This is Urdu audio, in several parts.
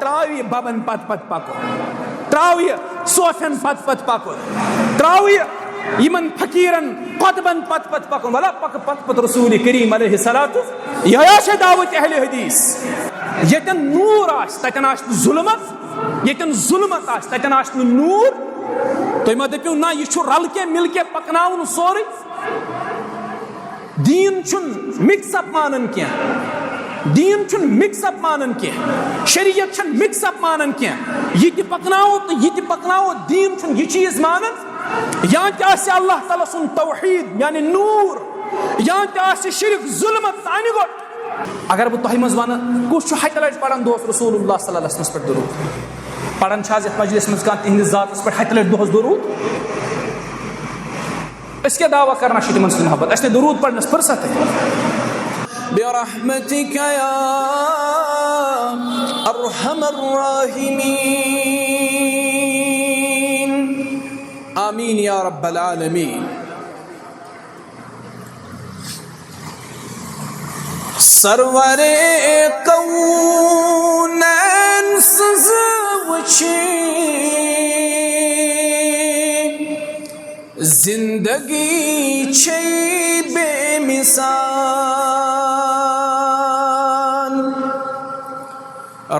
تراوی ببن پت پت پکن تراوی صوفین پت پت پکن تراوی یمن فقیرن قطبن پت پت پکن ولا پک پت پت رسول کریم علیہ الصلوۃ یہ دعوت اہل حدیث یتن نور آس تتن آس ظلمت یتن ظلمت آس تتن آس نور تُہۍ ما دٔپِو نہ یہ چھُ رل کے مل کے پکناوُن سورُے دین چھُنہٕ مکس اپ مانن کینٛہہ دین چھُنہٕ مکس اپ مانن کینٛہہ شریعت چھنہٕ مکس اپ مانن کینٛہہ یہ تہِ پکناوو تہٕ یہ تہِ پکناوو دین چھُنہٕ یہ چیٖز مانن یا تہِ آسہِ اللہ تعالیٰ سُنٛد توحید یعنی نور یا تہِ آسہِ شرک ظلمت تانہِ گوٚٹ اگر بہٕ تۄہہِ منٛز ونہٕ کُس چھُ ہتہِ لٹہِ پران دۄہس رسول اللہ صلی اللہ علیہ وسلمس پٮ۪ٹھ درود پڑھن چھا یتھ مجلس منٛز کانٛہہ تِہنٛدِس ذاتس پٮ۪ٹھ ہتہِ لٹہِ دۄہس درود أسۍ کیٛاہ دعویٰ کرنا چھِ تِمن سۭتۍ محبت اَسہِ نہٕ درود پرنس فرصت برحمتك يا ارحم الراحمين آمین یا رب العالمین سرور کونین سز وچھی زندگی چھئی بے مثال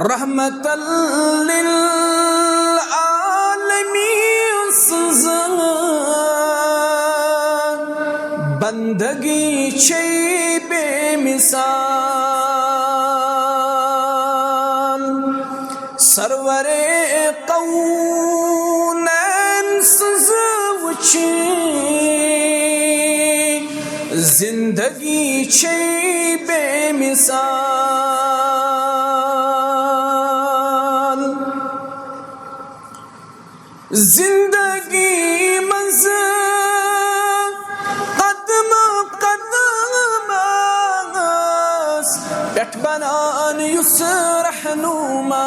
رحمت للعالمین سز بندگی چھئی بے مثال سرور کونین سز وچھی زندگی چھئی بے مثال زندگی منز قدم قدم پٮ۪ٹھ بنان یُس رہنما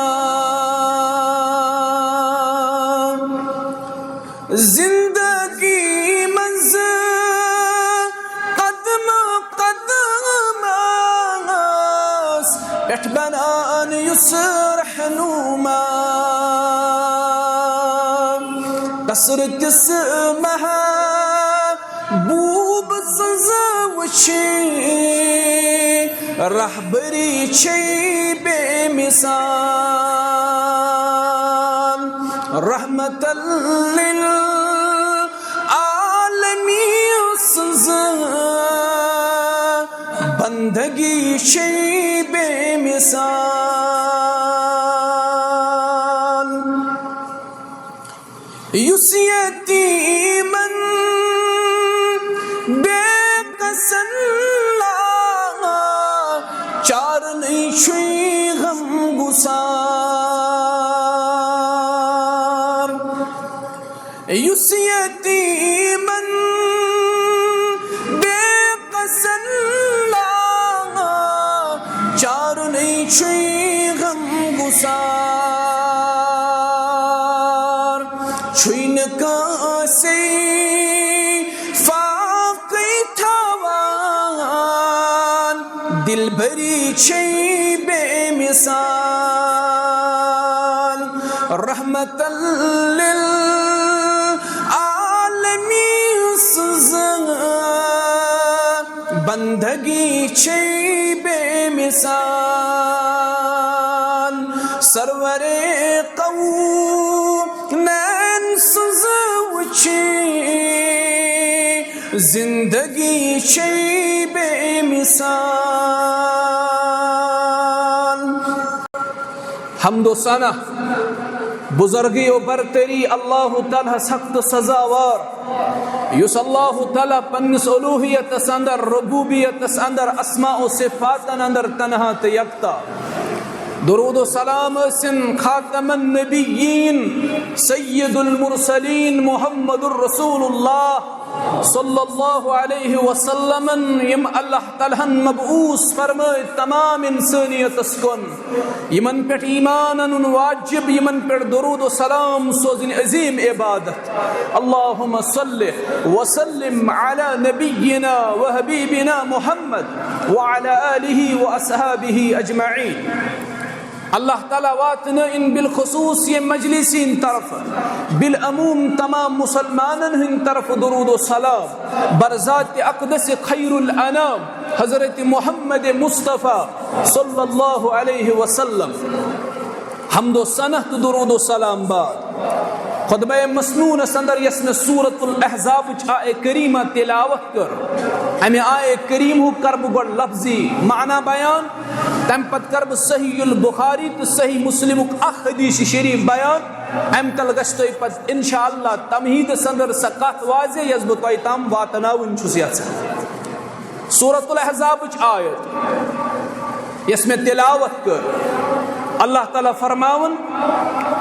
زندگی منز قدم قدم پٮ۪ٹھ بنان یُس رہنما قصر کس محبوب سز وچھی رہبری چھئی بے مثال رحمت للعالمین سز بندگی چھئی بے مثال یُس یتیمن بے قسن چارنی چھئی غم گسار یُس یتیمن بے قسن چارنی چھئی غم گسار چھُے نہٕ کٲنٛسے فاقٕے تھاوان دل بری چھئی بے مثال رحمت للعالمین سز بندگی چھئی بے مثال سرور کونین سز وچھی زندگی چھئی بے مثال حمد و ثنا بزرگی و برتری اللہ تعالیٰ سخت سزاوار یس اللہ تعالیٰ پنس الوہیت اندر ربوبیت اندر اسماء و صفات اندر تنہا یکتا درود و سلام سن خاتم النبیین سید المرسلین محمد الرسول اللہ صلی اللہ علیہ وسلم یم اللہ تعالیٰ مبعوث فرمائے تمام انسانیت اسکن یمن پیٹ ایمان ان واجب یمن پیٹ درود و سلام سوزن عظیم عبادت اللہم صلی وسلم علی نبینا و حبیبنا محمد وعلى آلہ و اصحابہ اجمعین اللہ تعالیٰ واتن ان بالخصوص یہ مجلس ان طرف بالعموم تمام مسلمانن ان طرف درود و سلام برذات اقدس خیر الانام حضرت محمد مصطفیٰ صلی اللہ علیہ وسلم حمد و ثنا درود و سلام بعد خطبہ مسنون اندر یس میں سورۃ الاحزاب آئے کریمہ تلاوت کر ہمیں آئے کریم ہو کرب گڑ لفظی معنی بیان تم پت کرب صحیح البخاری تو صحیح مسلم اخ حدیث شریف بیان ام تل گشتو پت انشاءاللہ تمہید سندر سکات واضح یزبتوئی تام واتناون چھسیت سورۃ الاحزاب آیت یس میں تلاوت کر اللہ تعالیٰ فرماون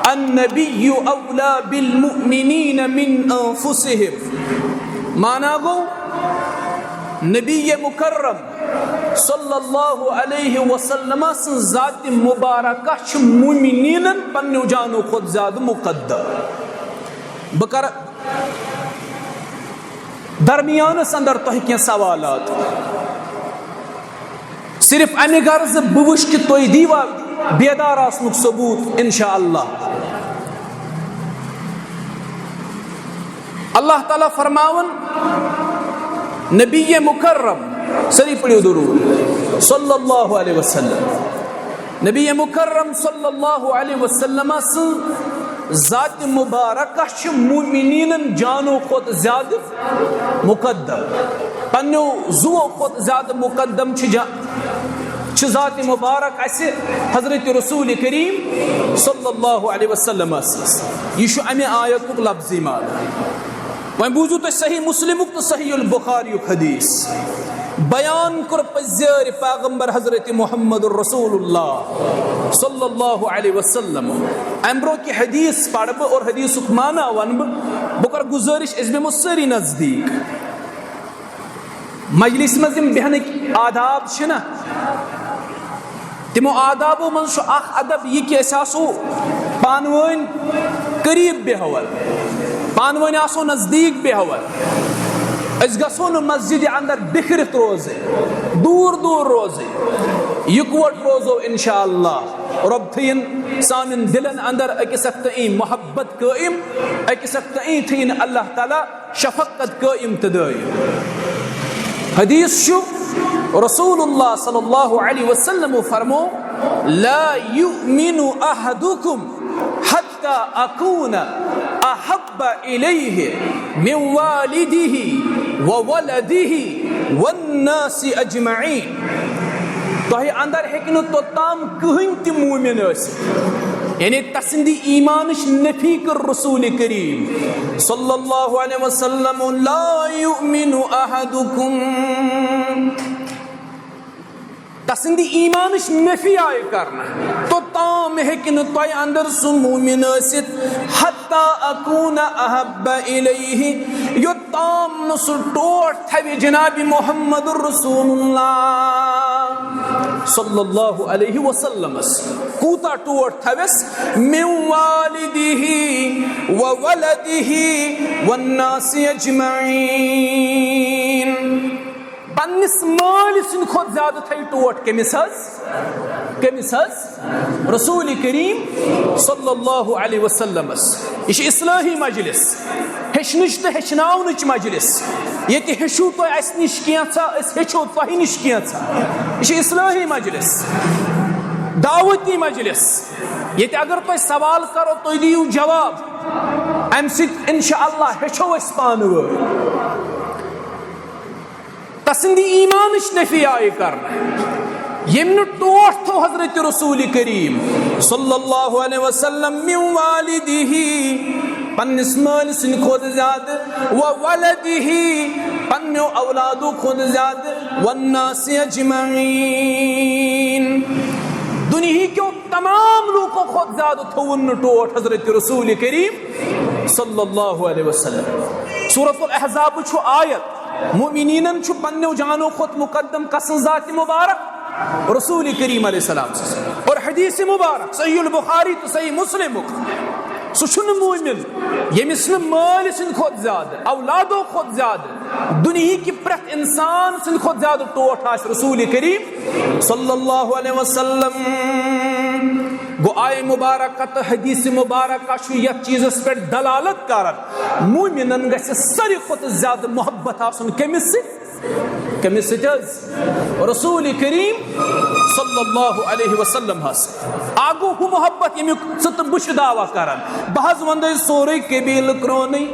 النبی اولا بالمؤمنین من انفسهم مانا گو نبی مکرم صلی اللہ علیہ وسلم سن ذات مبارکہ چھ مومنین پنیو جانو خود زیادہ مقدر بکر درمیان سندر تحقیق سوالات صرف امی غرض بوش کی توی دیوا بیدار آسنک ثبوت انشاءاللہ اللہ تعالیٰ فرماون نبی مکرم سری پڑھو درود صلی اللہ علیہ وسلم نبی مکرم صلی اللہ علیہ وسلم ذات مبارکہ چھ مومنین جانو خود زیادہ مقدم پنیو زو خود زیادہ مقدم چھ ذات مبارک اسے حضرت رسول کریم صلی اللہ علیہ وسلم یہ شو امی آیت لفظی مال وہیں بوجھو تو صحیح مسلم تو صحیح البخاری حدیث بیان کر پزیر پیغمبر حضرت محمد رسول اللہ صلی اللہ علیہ وسلم امرو کی حدیث پڑھب اور حدیث مانا ونب بکر گزارش اس میں مسری نزدیک مجلس مزم بہن آداب شنا تمو آدابو من شو اخ ادب یہ کہ احساسو پانوین قریب بہول پانوین آسو نزدیک بہول اس گسون مسجد اندر بکھرت روزے دور دور روزے یکوٹ روزو انشاءاللہ رب تھین سانن دلن اندر اکی سکتئین محبت قائم اکی سکتئین تھین اللہ تعالی شفقت قائم تدائی حدیث شو رسول اللہ صلی اللہ علیہ وسلم فرمو لا یؤمن احدکم حتی اکون احب الیہ من والدہ وولدہ والناس اجمعین تو ہی اندر ہیکنو تو تام کہیں تی مومن اس یعنی تسندی ایمانش نفی کر رسول کریم صلی اللہ علیہ وسلم لا یؤمن احدکم تسندی ایمانش نفی آئے کرنا تو تام ہے کہ نتوائی اندر سن مومن ست حتی اکون احب الیہ یو تام نسل ٹوٹ تھوی جناب محمد رسول اللہ صلی اللہ علیہ وسلم کوتا ٹوٹ تھویس من والدہ وولدہ والناس اجمعین پنس مال سن خود زیادہ تھئی ٹوٹ کمس رسول کریم صلی اللہ علیہ وسلم یہ اصلاحی مجلس ہچنچ تو ہچناونچ مجلس یہ ہچو تو اس نش کینچا اس ہچو تو نش کینچا یہ اصلاحی مجلس دعوتی مجلس یہ اگر تو سوال کرو تو دیو جواب ام سید انشاءاللہ ہچو اس پانو تسندی ایمانش نفی آئے کرنا یمن ٹوٹ تو حضرت رسول کریم صلی اللہ علیہ وسلم من والدہ پنس مال سن خود زیادہ وولدہ پنو اولادو خود زیادہ والناس اجمعین دنیا کے تمام لوگوں خود زیادہ تھون ٹوٹ حضرت رسول کریم صلی اللہ علیہ وسلم سورۃ الاحزاب چھو آیت مومنین چھو پنو جانو خود مقدم قسم ذات مبارک رسول کریم علیہ السلام اور حدیث مبارک صحیح البخاری تو صحیح مسلم سچن مومن یہ مسلم مال سن خود زیادہ اولادو خود زیادہ دنیا کی پرت انسان سن خود زیادہ ٹوٹ رسول کریم صلی اللہ علیہ وسلم گو آئے مبارکہ تو حدیث مبارکہ چھو یہ چیز پر دلالت کرن مومنن گژھِ ساروی کھۄتہٕ زیادٕ محبت آسُن کٔمِس سۭتۍ کٔمِس سۭتۍ حظ رسول کریم صلی اللہ علیہ وسلم حظ آگو ہُہ محبت ییٚمیُک ژٕ تہٕ بہٕ چھِ دعویٰ کران بہٕ حظ وَنہٕ سورُے قبیلہٕ کرٛونٕے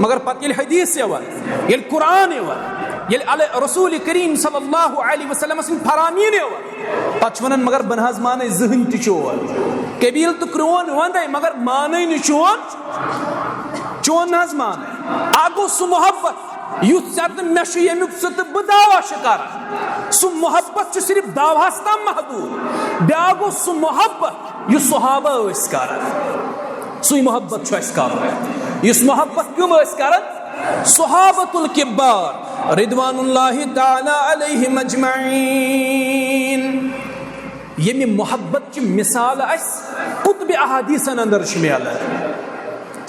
مگر پتہٕ ییٚلہِ حدیث یِوان ییٚلہِ قرآن یِوان ییٚلہِ رسول کریم صلی اللہ علیہ وسلم سٕنٛدۍ فرامین یِوان پتہٕ چھِ ونان مگر بہٕ نہ حظ مانے زٕہٕنۍ تہِ چون قبیلہٕ تہٕ کرٛون وندے مگر مانے نہٕ چون نہ حظ مانے آگو سُہ محبت یُس ژےٚ تہٕ مےٚ چھُ ییٚمیُک ژٕ تہٕ بہٕ دعویٰ چھِ کران سُہ محبت چھُ صرف دعواہس تام محدوٗد بیٛاکھ گوٚو سُہ محبت یُس صحابہ ٲسۍ کران سُے محبت چھُ اَسہِ کرُن یُس محبت کٕم ٲسۍ کران صحابۃ الکبار رضوان اللہ تعالی علیہم اجمعین ییٚمہِ محبت چہِ مثال اَسہِ قطبِ احادیثن اندر چھِ میلان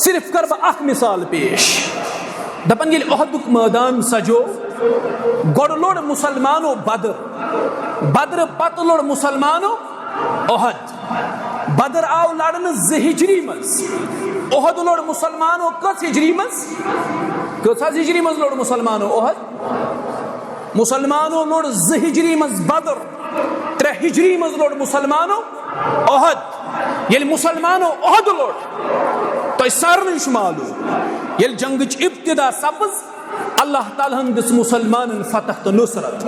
صرف کر بہٕ اکھ مثال پیش دپان ییٚلہِ احدُک مٲدان سجو گۄڈٕ لوٚڑ مُسلمانو بدرٕ پتہٕ لوٚڑ مُسلمانو احد بدر آو لڑنہٕ 2 ہجری منٛز احد لوٚڑ مُسلمانو کٔژ ہجری منٛز کٔژ حظ ہجری منٛز لوٚڑ مُسلمانو احد مُسلمانو لوٚڑ 2 ہجری منٛز بدر 3 ہجری منٛز لوٚڑ مُسلمانو احد ییٚلہِ مُسلمانو احد لوٚڑ تۄہہِ سارنٕے چھُ معلوٗم ییٚلہِ جنگٕچ ابتدا سپٕز اللہ تعالیٰ ہن دِژ مُسلمانن فتح تہٕ نُصرت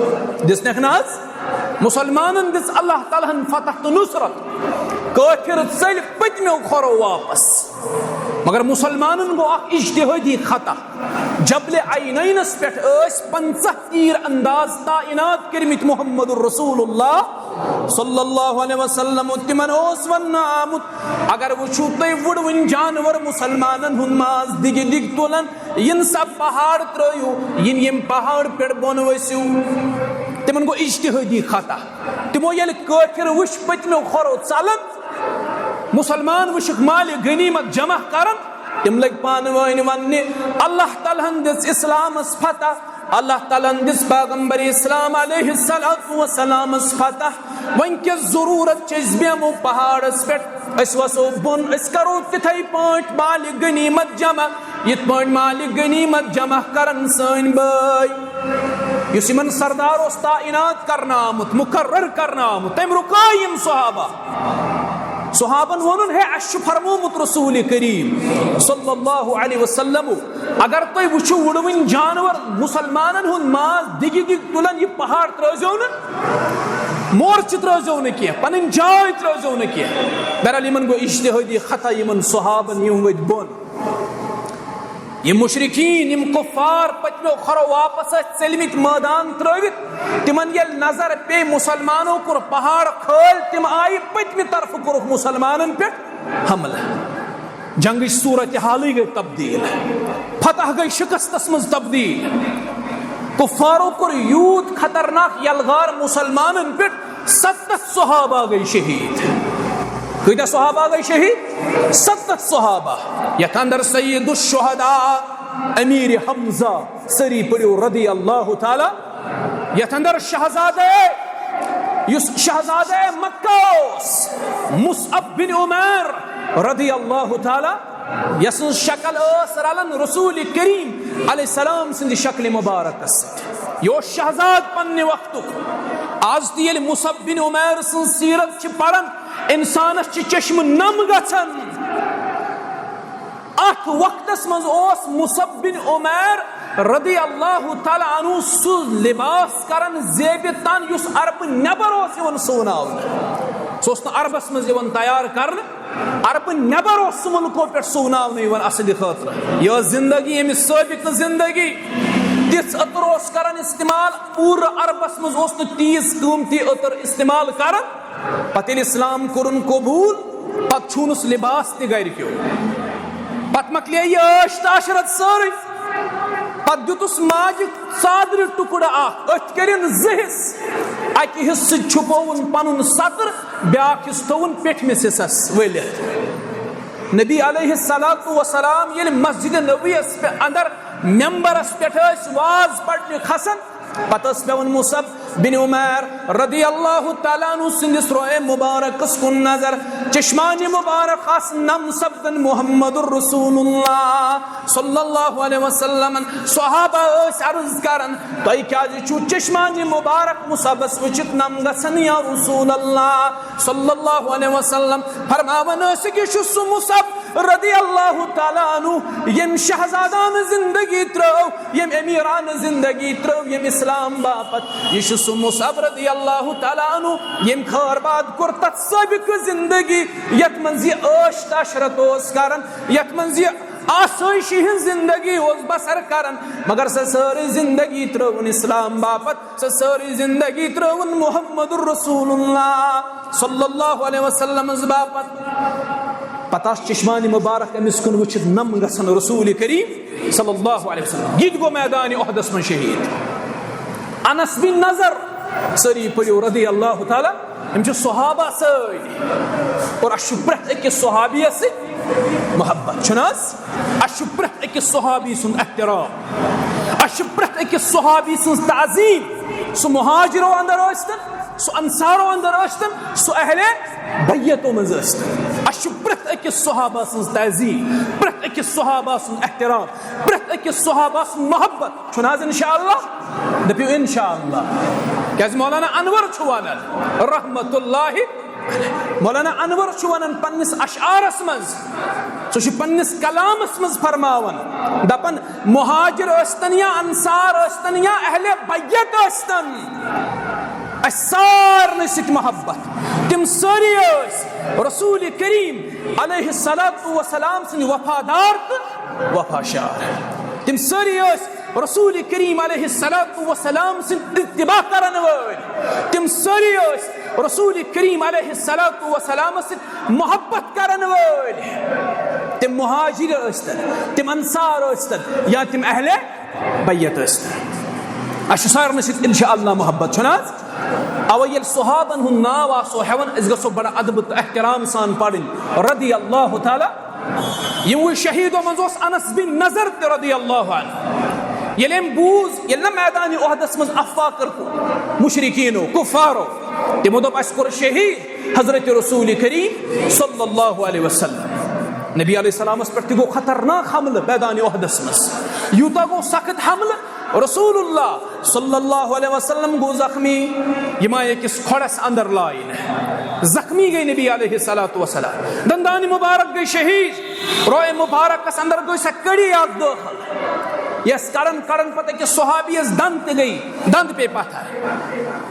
دِژنکھ نہ حظ مُسلمانن دِژ اللہ تعالیٰ ہن فتح تہٕ نُصرت کٲفِر ژٔلۍ پٔتمیو کھۄرو واپس مگر مُسلمانن گوٚو اکھ اجتہٲدی خطا جبلِ عینینس پٮ۪ٹھ ٲسۍ 50 تیٖر انداز تعینات کٔرمٕتۍ محمد رسول اللہ صلی اللہ علیہ وسلم تِمن اوس وننہٕ آمُت اگر وٕچھو تُہۍ وٕڑوٕنۍ جانور مُسلمانن ہُنٛد ماز دِگہِ دِگہِ تُلن یِن سا پہاڑ ترٲیِو یِن ییٚمہِ پہاڑ پٮ۪ٹھ بۄن ؤسِو تِمن گوٚو اجتہٲدی خطا تِمو ییٚلہِ کٲفِر وٕچھ پٔتمیو کھۄرو ژلان مُسلمان وٕچھکھ مالہِ غنیٖمت جمع کران تِم لٔگۍ پانہٕ ؤنۍ وننہِ اللہ تعالیٰ ہن دِژ اسلامس فتح اللہ تعالیٰ ہن دِژ پیغمبر اسلام علیہ الصلوۃ والسلامس فتح وۄنۍ کیٛاہ ضروٗرت چھِ أسۍ بیہمو پہاڑس پٮ۪ٹھ أسۍ وسو بۄن أسۍ کرو تِتھے پٲٹھۍ مالہِ غنیٖمت جمع یِتھ پٲٹھۍ مالہِ غنیٖمت جمع کرن سٲنۍ بٲے یُس یِمن سردار اوس تعینات کرنہٕ آمُت مُقرر کرنہٕ آمُت تٔمۍ رُکٲے یِم صحابن وونُن ہے اَسہِ چھُ فرمومُت رسول کریم صلی اللہ علیہ وسلم اگر تُہۍ وٕچھِو وٕڑوٕنۍ جانور مُسلمانن ہُنٛد ماز دِگہِ دِگہِ تُلن یہِ پہاڑ ترٲزیو نہٕ مورچہِ ترٲزیو نہٕ کینٛہہ پنٕنۍ جاے ترٲزیو نہٕ کینٛہہ بہرحال یِمن گوٚو اجتہٲدی خطا یِمن صحابن یِم ؤتھۍ بۄن یِم مُشرِکیٖن یِم کُفار پٔتمیو کھۄرو واپس ٲسۍ ژٔلمٕتۍ مٲدان ترٲوِتھ تِمن ییٚلہِ نظر پیٚیہِ مُسلمانو کوٚر پہاڑ کھٲلۍ تِم آیہِ پٔتمہِ طرفہٕ کوٚرُکھ مُسلمانن پٮ۪ٹھ حملہٕ جنگٕچ صوٗرتِ حالٕے گٔے تبدیٖل فتح گٔے شِکستس منٛز تبدیٖل کُفارو کوٚر یوٗت خطرناک یلغار مُسلمانن پٮ۪ٹھ 70 صحابہ گٔے شہیٖد کۭتیاہ صحابہ گٔے شہیٖد 70 صحابہ یتھ اندر سید الشہداء امیر حمزہ سٲری پٔرِو رضی اللہ تعالیٰ یتھ اندر شہزادے یُس شہزادے مکہ اوس مصعب بن عمیر رضی اللہ تعالیٰ یسٕنٛز شکل ٲس رلان رسول کریم علیہ السلام سٕنٛدِ شکلہِ مبارکس سۭتۍ یہِ اوس شہزاد پننہِ وقتُک آز تہِ ییٚلہِ مصعب بن عمیر سٕنٛز سیرت چھِ پران انسانس چھِ چشمہٕ نم گژھان اتھ وقتس منٛز اوس مصعب بن عمیر رضی اللہ تعالیٰ عنہ سُہ لباس کران زیبہِ تن یُس عربہٕ نٮ۪بر اوس یِوان سُوناونہٕ سُہ اوس نہٕ عربس منٛز یِوان تیار کرنہٕ عربہٕ نٮ۪بر اوس سُہ مُلکو پٮ۪ٹھ سُوناونہٕ یِوان اصلہِ خٲطرٕ یہِ ٲس زندگی أمِس سٲبقہٕ زندگی تِژھ عطر اوس کران استعمال پوٗرٕ عربس منٛز اوس نہٕ تیٖژ قۭمتی عطر استعمال کران پتہٕ ییٚلہِ اسلام کوٚرُن قبوٗل پتہٕ چھُونس لباس تہِ گرِکیو پتہٕ مۄکلے یہِ عٲش تہٕ عشرت سٲرٕے پتہٕ دیُتُس ماجہِ ژادرِ ٹُکڑٕ اکھ أتھۍ کٔرِن 2 حِصہٕ اکہِ حِصہٕ چھُپووُن پنُن سطر بیٛاکھ حِصہٕ تھووُن پیٚٹھمِس حِصس ؤلِتھ نبی علیہ الصلوۃ والسلام ییٚلہِ مسجدِ نبویَس اندر ممبرس پٮ۪ٹھ ٲسۍ واز پرنہِ کھسان پتہ پیون مصعب بن عمیر رضی اللہ تعالیٰ عنہ سندس روئے مبارک کن نظر چشمان مبارک آس نم سبدن محمد الرسول اللہ صلی اللہ علیہ وسلم صحابہ اس عرض کرن تو ای کیا جی چو چشمان مبارک مصعب وچت نم گسن یا رسول اللہ صلی اللہ علیہ وسلم فرماون اسکی شس مصعب رضی اللہ تعالیٰ عنہ یم شہزادان زندگی ترو یم امیران زندگی ترو یم اسلام باپت یہ شس مصعب رضی اللہ تعالیٰ عنہ یم خیر باد کرتت سابق زندگی یک منزی عشت عشرت اوز کرن یک منزی آسائشی زندگی اوز بسر کرن مگر ساری زندگی ترون اسلام باپت ساری زندگی ترون محمد الرسول اللہ صلی اللہ علیہ وسلم باپت پتاش چشمان مبارک امس کن وچت نم گسن رسول کریم صلی اللہ علیہ وسلم یہ گو میدان احدس من شہید انس بن نظر سری پڑھو رضی اللہ تعالی ہم چھ صحابہ سری اور اشپرت ایک صحابی سے محبت چھناس اشپرت ایک صحابی سن احترام اشپرت ایک صحابی سن تعظیم سو مہاجروں اندر آستن سو انصاروں اندر آستن سو اہل بیتوں مز آستن اشپرت ایک صحابہ سن تعظیم پرت ایک صحابہ سن احترام پرت ایک صحابہ سن محبت چھناز انشاءاللہ دپیو انشاءاللہ کیاز مولانا انور چھوانن رحمت اللہ مولانا انور چھوانن پنس اشعارس مز سوچ پنس کلامس مز فرماون دپن مہاجر استن یا انصار استن یا اہل بیت استن سار نسک محبت تم ساری رسول کریم علیہ السلام سن وفادار وفاشار تم ساری رسول کریم علیہ السلام سن اتباع کرن وول تم ساری رسول کریم علیہ السلام سن محبت کرن وول تم مہاجر استن تم انصار استن یا تم اہل بیت استن اش سار نسک انشاءاللہ محبت چھناز اویل صحابن ہن ناو آسو ہیون اس گسو بڑا ادب و احترام سان پڑھن رضی اللہ تعالی یہ شہید و منزوس انس بن نظر رضی اللہ عنہ یلیم بوز یلنا میدان احدس مز افاقر کو مشرکینو کفارو تمو دب اشکر شہید حضرت رسول کریم صلی اللہ علیہ وسلم نبی علیہ السلام اس پر تگو خطرناک حمل میدان احدس مز یوتا گو سخت حمل رسول اللہ صلی اللہ علیہ وسلم گو زخمی یمائے کس کھڑس اندر لائن زخمی گئی نبی علیہ السلام دندان مبارک گئی شہید روئے مبارک کس اندر گئی سکڑی آگ داخل یس کرن پتہ کہ صحابی اس دند گئی دند پہ پتہ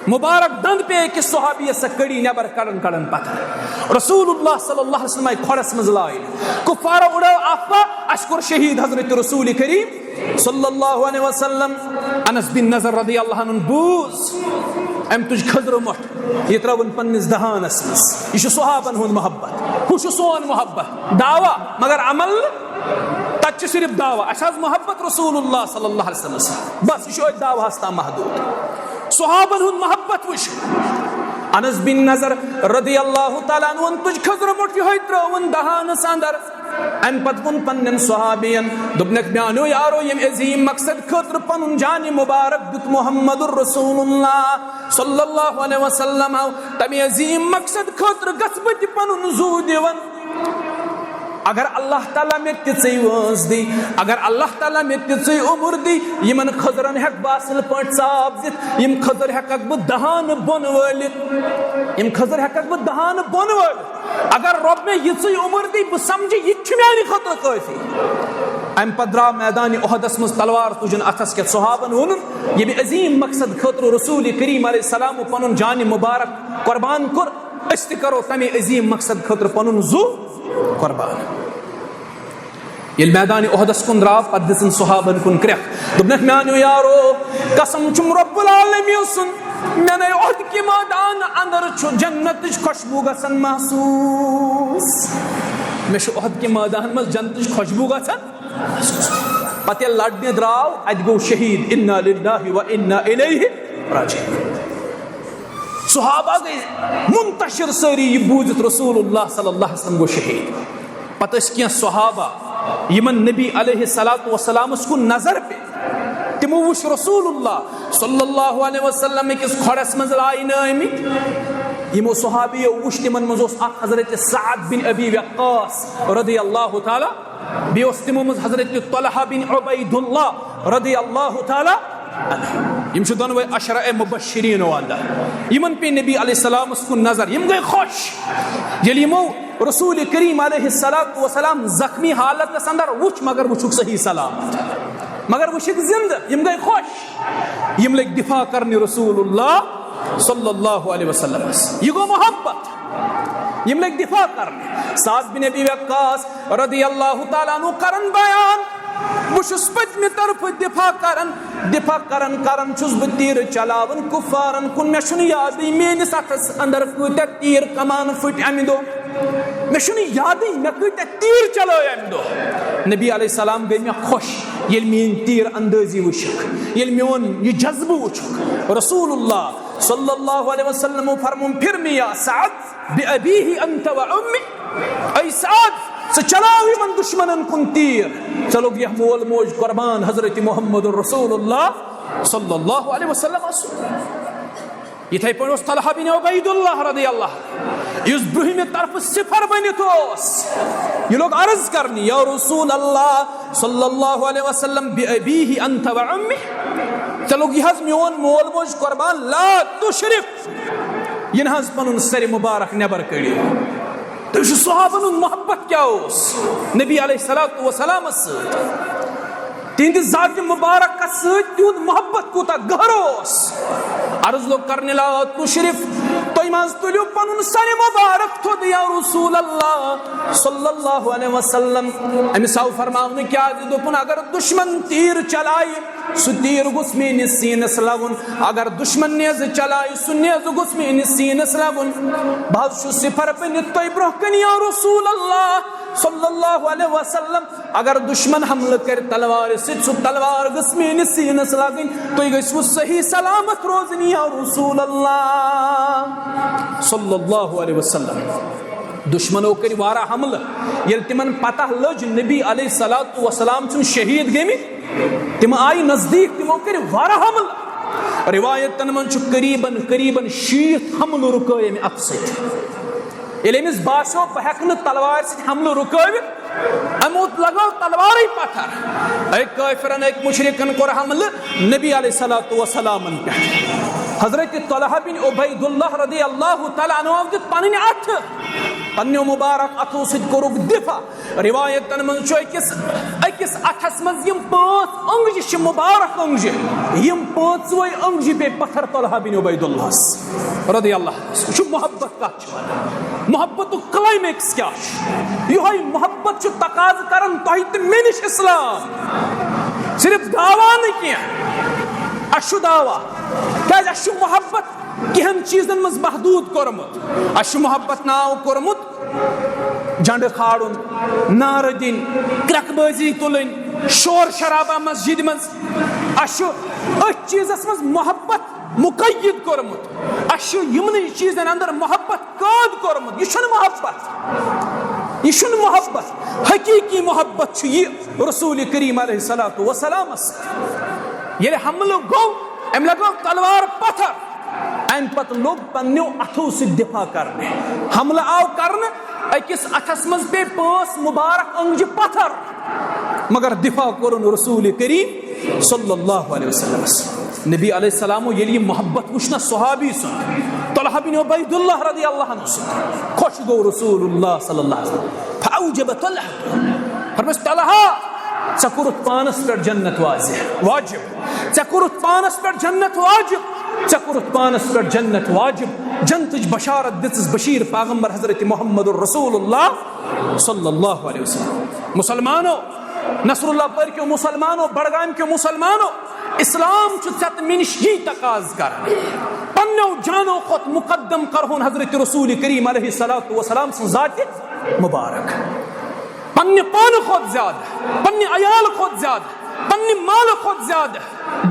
مبارک دند پہ کہ صحابی اس سکڑی نبر کرن پتہ رسول اللہ صلی اللہ علیہ وسلم کھڑس مز لائن کفار اڑو آفا اشکر شہید حضرت رسول کریم صلی اللہ علیہ وسلم انس بن نظر رضی اللہ عنہ بوز ام تجھ خضر مٹ یہ تراون پنس دہانس مس یہ صحابن ہند محبت ہو سون محبت دعوی مگر عمل تچ صرف دعوی اساس محبت رسول اللہ صلی اللہ علیہ وسلم بس یہ دعوی ہستا محدود صحابن ہند محبت وش انس بن نظر رضی اللہ تعالیٰ عنہ تجھ خضر مٹ یہ تراون دہانس اندر ان پتون پنن صحابین دبنک بیانو یارو یم عظیم مقصد خطر پنن جان مبارک دت محمد الرسول اللہ صلی اللہ علیہ وسلم تمی عظیم مقصد خطر گسبت پنن زو دیون اگر اللہ تعالیٰ میں تیسے وانس دی اگر اللہ تعالیٰ میں تیسے عمر دی یمن خضرن حق باصل پانچ صاحب زد یم خضر حق اکبر دہان بون والد یم خضر حق اکبر دہان بون والد اگر رب میں یہ عمر دی بسمجھے یہ چھمیانی خطر کافی ام پدرا میدان احدس مز تلوار تجن اتس کے صحابن ونن یہ بھی عظیم مقصد خطر رسول کریم علیہ السلام پنن جان مبارک قربان کر است کرو تمی عظیم مقصد خطر پنن زو قربان یل میدان احدس کن دراو پتہ دسن صحابن کن کرک دبنک میانو یارو قسم چھم رب العالمین سن میں نے احد کی میدان اندر چھو جنت خوشبو گسن محسوس میں چھو احد کی میدان میں جنت خوشبو گسن پتہ لڑنے دراو اد گو شہید انا للہ و انا الیہ راجعون صحابہ گئی منتشر ساری یہ بوجت رسول اللہ صلی اللہ علیہ وسلم گو شہید پتہ اس کیا صحابہ یمن نبی علیہ السلام اس کو نظر پہ تمو وش رسول اللہ صلی اللہ علیہ وسلم کس کھڑس مز لائن آمت یمو صحابیو وش تمن مز حضرت سعد بن ابی وقاص رضی اللہ تعالی بیوس تمو مز حضرت طلحہ بن عبید اللہ رضی اللہ تعالی یم چھ دونوے عشرہ مبشرین والا یمن پہ نبی علیہ السلام اس کو نظر یم گئے خوش یلی یمو رسول کریم علیہ السلام زخمی حالت اندر وچ مگر وچھک صحیح سلامت مگر وچھک زندہ یم گئے خوش یم لگ دفاع کرنی رسول اللہ صلی اللہ علیہ وسلم یہ گو محبت یم لگ دفاع کرنی سعد بن ابی وقاص رضی اللہ تعالیٰ عنہ کرن بیان بشس پتمی طرف دفاع کرن چھس بہ تیر چلاون کفارن کن مے چھن یادی میانس اتھس اندر کۭتیاہ تیر کمان پھٹ امہ دۄہ مے چھن یادی مے کۭتیاہ تیر چلٲے امہ دۄہ نبی علیہ السلام گٔے مے خوش ییٚلہِ میٲنۍ تیر اندٲزی وٕچھکھ ییٚلہِ میون یہ جذبہ وٕچھکھ رسول اللہ صلی اللہ علیہ وسلم فرمون پھر میں یا سعد بأبیہ انت و امی اے سعد سے چلاو یمن دشمنن کن تیر چلو یہ مول موج قربان حضرت محمد رسول اللہ صلی اللہ علیہ وسلم یتھے پٲٹھۍ اوس طلحہ بن عبید اللہ رضی اللہ یس برہمہِ طرف صفر بنت اوس یہ لوگ عرض کرنی یا رسول اللہ صلی اللہ علیہ وسلم بأبیہ انت و امی چلو یہ حض میون مول موج قربان لا تشرف یہ حض پنن سر مبارک نبر کڑیو تو یہ صحابن محبت کیا اس نبی علیہ السلام تہند ذات مبارک تہد محبت کوتا گہروس عرض لوگ کرنے لا تشرف تُہۍ ماز تُلِو پنن سر مبارک تھود یا رسول اللہ صلی اللہ علیہ وسلم امس آو فرماؤن کیا دوپن اگر دشمن تیر چلائے سہ تیر گوس میٲنِس سینس لگن اگر دشمن نیز چلائے سہ نیز گوس میٲنِس سینس لگن بہٕ حظ چھُس صفر بٔنِتھ تۄہہِ برونٛہہ کَنہِ یا رسول اللہ صلی اللہ علیہ وسلم اگر دشمن حملہ کر تلوار سۭتۍ سہ تلوار گٔژھ میٲنِس سینس لگٕنۍ تُہۍ گٔژھوٕ صحیح سلامت روزنی یا رسول اللہ صلی اللہ علیہ وسلم دشمنوں کر وارہ حملہ یل تمن پتہ لج نبی علیہ السلام چھ شہید گمت تم آئی نزدیک تمو کر وارہ حملہ روایتن من چھ قریباً 60 حملہ رکائے میں ات ست یل امس باسو بہ ہیکہ تلوار ست حملہ رکاوت اموت لگو تلوار پتھر ایک کافرن ایک مشرکن کور حملہ نبی علیہ السلام پہ حضرت طلحہ بن عبید اللہ رضی اللہ تعالیٰ عنہ دت پنن اتھ پنو مبارک اتھو ست کورک دفاع روایتن من اکس اتھس من یم 5 انگجہ چھ مبارک انگجہ یم 5وے انگجہ پہ پتھر طلحہ بن عبید اللہ رضی اللہ چھ محبت کت چھ محبت کلائمیکس کیا یہ محبت چھ تقاض کرن تہ تہ مے نش اسلام صرف دعوا نہ کینٛہہ اشو دعوا کیاز اشو محبت کہن چیزن مز محدود کورمت اشو محبت ناو کورمت جنڈ کھاڑن نار دن کرک بازی تلن شور شرابہ مسجد مز اشو اس چیزس مز محبت مقید کورمت اشو یمن چیزن اندر محبت قید کورمت یہ چھن محبت یہ چھن محبت حقیقی محبت چھ یہ رسول کریم علیہ الصلوۃ والسلام یہ حملہ گو ام لگو تلوار پتھر ام پت لوگ پنو اتھو سے دفاع کرنے حملہ آو کرنے اکس اتھس مز پہ 5 مبارک انگجہ پتھر مگر دفاع کرن رسول کریم صلی اللہ علیہ وسلم نبی علیہ السلام یلی محبت وچھنا صحابی سن طلحہ بن عبید اللہ رضی اللہ عنہ سن خوش گو رسول اللہ صلی اللہ علیہ وسلم فاوجب طلحہ فرمس طلحہ ژےٚ کوٚرُتھ پانس پٮ۪ٹھ جنت واجب ژےٚ کوٚرُتھ پانس پٮ۪ٹھ جنت واجب ژےٚ کوٚرُتھ پانس پٮ۪ٹھ جنت واجب جنتٕچ بشارت دِژٕس بشیر پیغمبر حضرت محمد رسول اللہ صلی اللہ علیہ وسلم مسلمانو نصر اللہ پرکیو مسلمانو بڑگام کیو مسلمانو اسلام چھُ ژےٚ تہٕ مےٚ نِش یی تقاض کران پننیو جانو کھۄتہٕ مقدم کرہون حضرت رسول کریم علیہ الصلوۃ والسلام سٕنٛز ذاتِ مبارک پنہ پان کھت زیادہ پنہ عیال کھت زیادہ پنہ مال کھت زیادہ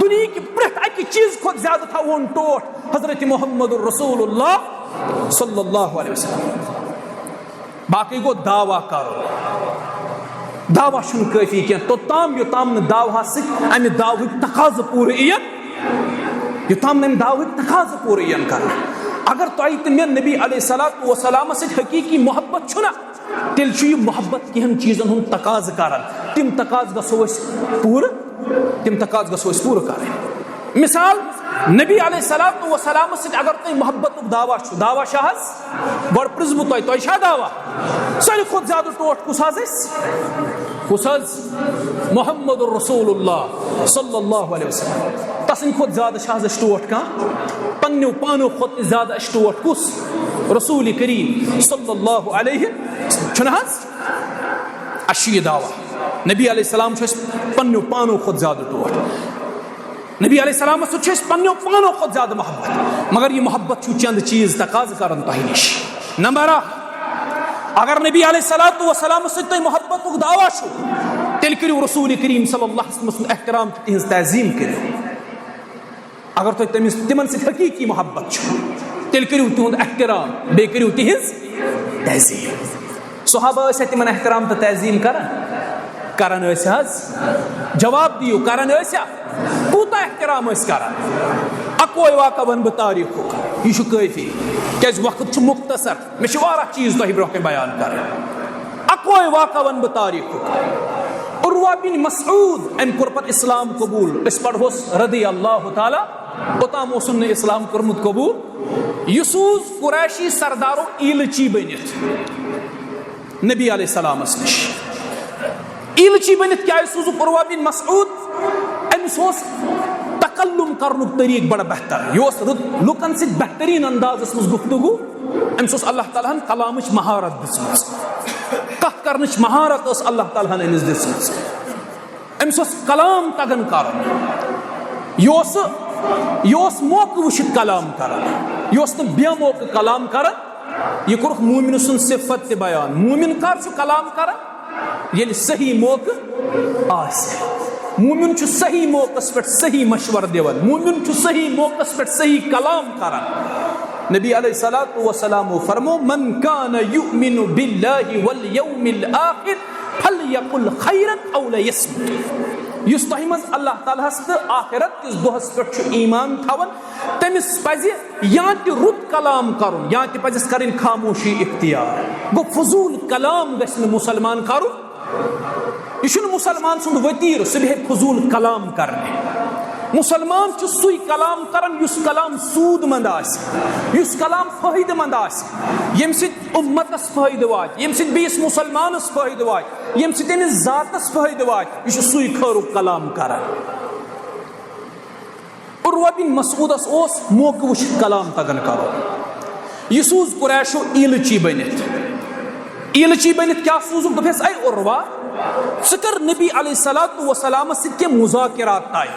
دنیا کی پریت اکہ چیز کھت زیادہ تھاون ٹوٹ حضرت محمد رسول اللہ صلی اللہ علیہ وسلم باقی گو دعویٰ کرو دعویٰ چھُنہٕ کٲفی کینٛہہ توٚتام یوٚتام نہٕ دعوہَس سۭتۍ اَمہِ دعوہٕکۍ تقاضہٕ پوٗرٕ یِن یوٚتام نہٕ اَمہِ دعوہٕکۍ تقاضہٕ پوٗرٕ یِن کرنہٕ. اگر تۄہہِ تہٕ مےٚ نبی علیہ الصلوۃ والسلامَس سۭتۍ حقیٖقی محبت چھُنہ تیٚلہِ چھُ یہِ محبت کینٛہَن چیٖزن ہُنٛد تقاضہٕ کران. تِم تقاضہٕ گژھو أسۍ پوٗرٕ کرٕنۍ. مثال نبی علیہ الصلوۃ والسلامَس سۭتۍ اگر تۄہہِ محبتُک دعویٰ چھُ دعویٰ چھا حظ گۄڈٕ پرٛژھٕ بہٕ تۄہہِ چھا دعویٰ؟ ساروی کھۄتہٕ زیادٕ ٹوٹھ کُس حظ کُس حظ محمد رسول اللہ صلی اللہ علیہ وسلم. تسٕنٛدِ کھۄتہٕ زیادٕ چھا حظ اَسہِ ٹوٹھ کانٛہہ؟ پنٛنیو پانو کھۄتہٕ تہِ زیادٕ اَسہِ ٹوٹھ کُس؟ رسول کریم صلی اللہ علیہ چھُنہ حظ؟ اَسہِ چھُ یہِ دعویٰ نبی علیہ السلام چھُ اَسہِ پنٛنیو پانو کھۄتہٕ زیادٕ ٹوٹھ. نبی علیہ السلامس سۭتۍ چھُ اَسہِ پنٛنیو پانو کھۄتہٕ زیادٕ محبت. مگر یہِ محبت چھُ چند چیٖز تقاضہٕ کران تۄہہِ نِش. نمبر اکھ اگر نبی علیہ الصلوۃ والسلامس سۭتۍ تۄہہِ محبتُک دعویٰ چھُ تیٚلہِ کٔرِو رسول کریم صلی اللہ علیہ وسلم سُنٛد احترام تہٕ تِہنٛز تعظیٖم کٔرِو. اگر تۄہہِ تِمن سۭتۍ حقیٖقی محبت چھُ تیٚلہِ کٔرِو تِہُنٛد احترام بیٚیہِ کٔرِو تِہنٛز تعظیٖم. صحابہ ٲسیا تِمن احترام تہٕ تعظیٖم کران ٲسۍ حظ؟ جواب دِیِو کران ٲسیا؟ کوٗتاہ احترام ٲسۍ کران؟ اکوے واقعہ وَنہٕ بہٕ تاریٖخُک یہِ چھُ کٲفی کیازِ وقت چھُ مختصر مےٚ چھِ واریاہ چیٖز تۄہہِ برونٛہہ کَنہِ بیان کرٕنۍ. اکوے واقعہ وَنہٕ بہٕ تاریٖخُک. عروہ بن مسعود أمۍ کوٚر پتہٕ اسلام قبوٗل. أسۍ پرہوس رضی اللہ تعالیٰ اوٚتام اوسُن نہٕ اسلام کوٚرمُت قبوٗل. یہِ سوٗز قُریشی سردارو ایٖلچی بٔنِتھ نبی علیہ السلامس نِش. ایٖلچی بٔنِتھ کیازِ سوٗزُکھ عروہ بن مسعود؟ أمِس اوس تکلُم کرنُک طریٖقہٕ بڑٕ بہتر. یہِ اوس لُکن سۭتۍ بہتریٖن اندازس منٛز گفتگوٗ. أمِس اوس اللہ تعالیٰ ہن کلامٕچ مہارت دِژمٕژ. کتھ کرنٕچ مہارت ٲس اللہ تعالیٰ ہن أمِس دِژمٕژ. أمِس اوس کلام تگان کرُن. یہِ اوس موقعہٕ وٕچھِتھ کلام کران. یہِ اوس نہٕ بے موقعہٕ کلام کران. یہِ کوٚرُکھ موٗمِنہٕ سُنٛد صفت تہِ بیان. موٗمِن کر چھُ کلام کران؟ ییٚلہِ صحیح موقعہٕ آسہِ. موٗمِن چھُ صحیح موقعس پٮ۪ٹھ صحیح مشورٕ دِوان. موٗمِن چھُ صحیح موقعس پٮ۪ٹھ صحیح کلام کران. نبی علیہ الصلوۃ والسلامو فرمو من کان یؤمن باللہ والیوم الآخر فلیقل خیرا او لیصمت. یُس تۄہہِ منٛز اللہ تعالیٰ ہس تہٕ آخرت کِس دۄہس پٮ۪ٹھ چھُ ایمان تھاوان تٔمِس پزِ یا تہِ رُت کلام کرُن یا تہِ پزٮ۪س کرٕنۍ خاموشی اختیار. گوٚو فضوٗل کلام گژھِ نہٕ مُسلمان کرُن. یہِ چھُنہٕ مُسلمان سُنٛد ؤتیٖر سُہ بیٚہہِ فضوٗل کلام کرنہِ. مُسلمان چھُ سُے کلام کران یُس کلام سوٗد منٛد آسہِ یُس کلام فٲیدٕ منٛد آسہِ ییٚمہِ سۭتۍ اُمتس فٲیدٕ واتہِ ییٚمہِ سۭتۍ بیٚیِس مُسلمانس فٲیدٕ واتہِ ییٚمہِ سۭتۍ أمِس ذاتس فٲیدٕ واتہِ. یہِ چھُ سُے خٲرُک کلام کران. عروہ بن مسعودس اوس موقعہٕ وٕچھِتھ کلام تگان کرُن. یہِ سوٗز قُریشو ایٖلچی بٔنِتھ. ایٖلچی بٔنِتھ کیٛاہ سوٗزُکھ؟ دوٚپہس اے عروہ ژٕ کر نبی علیہ الصلوۃ والسلامس سۭتۍ کینٛہہ مُذاکرات طے.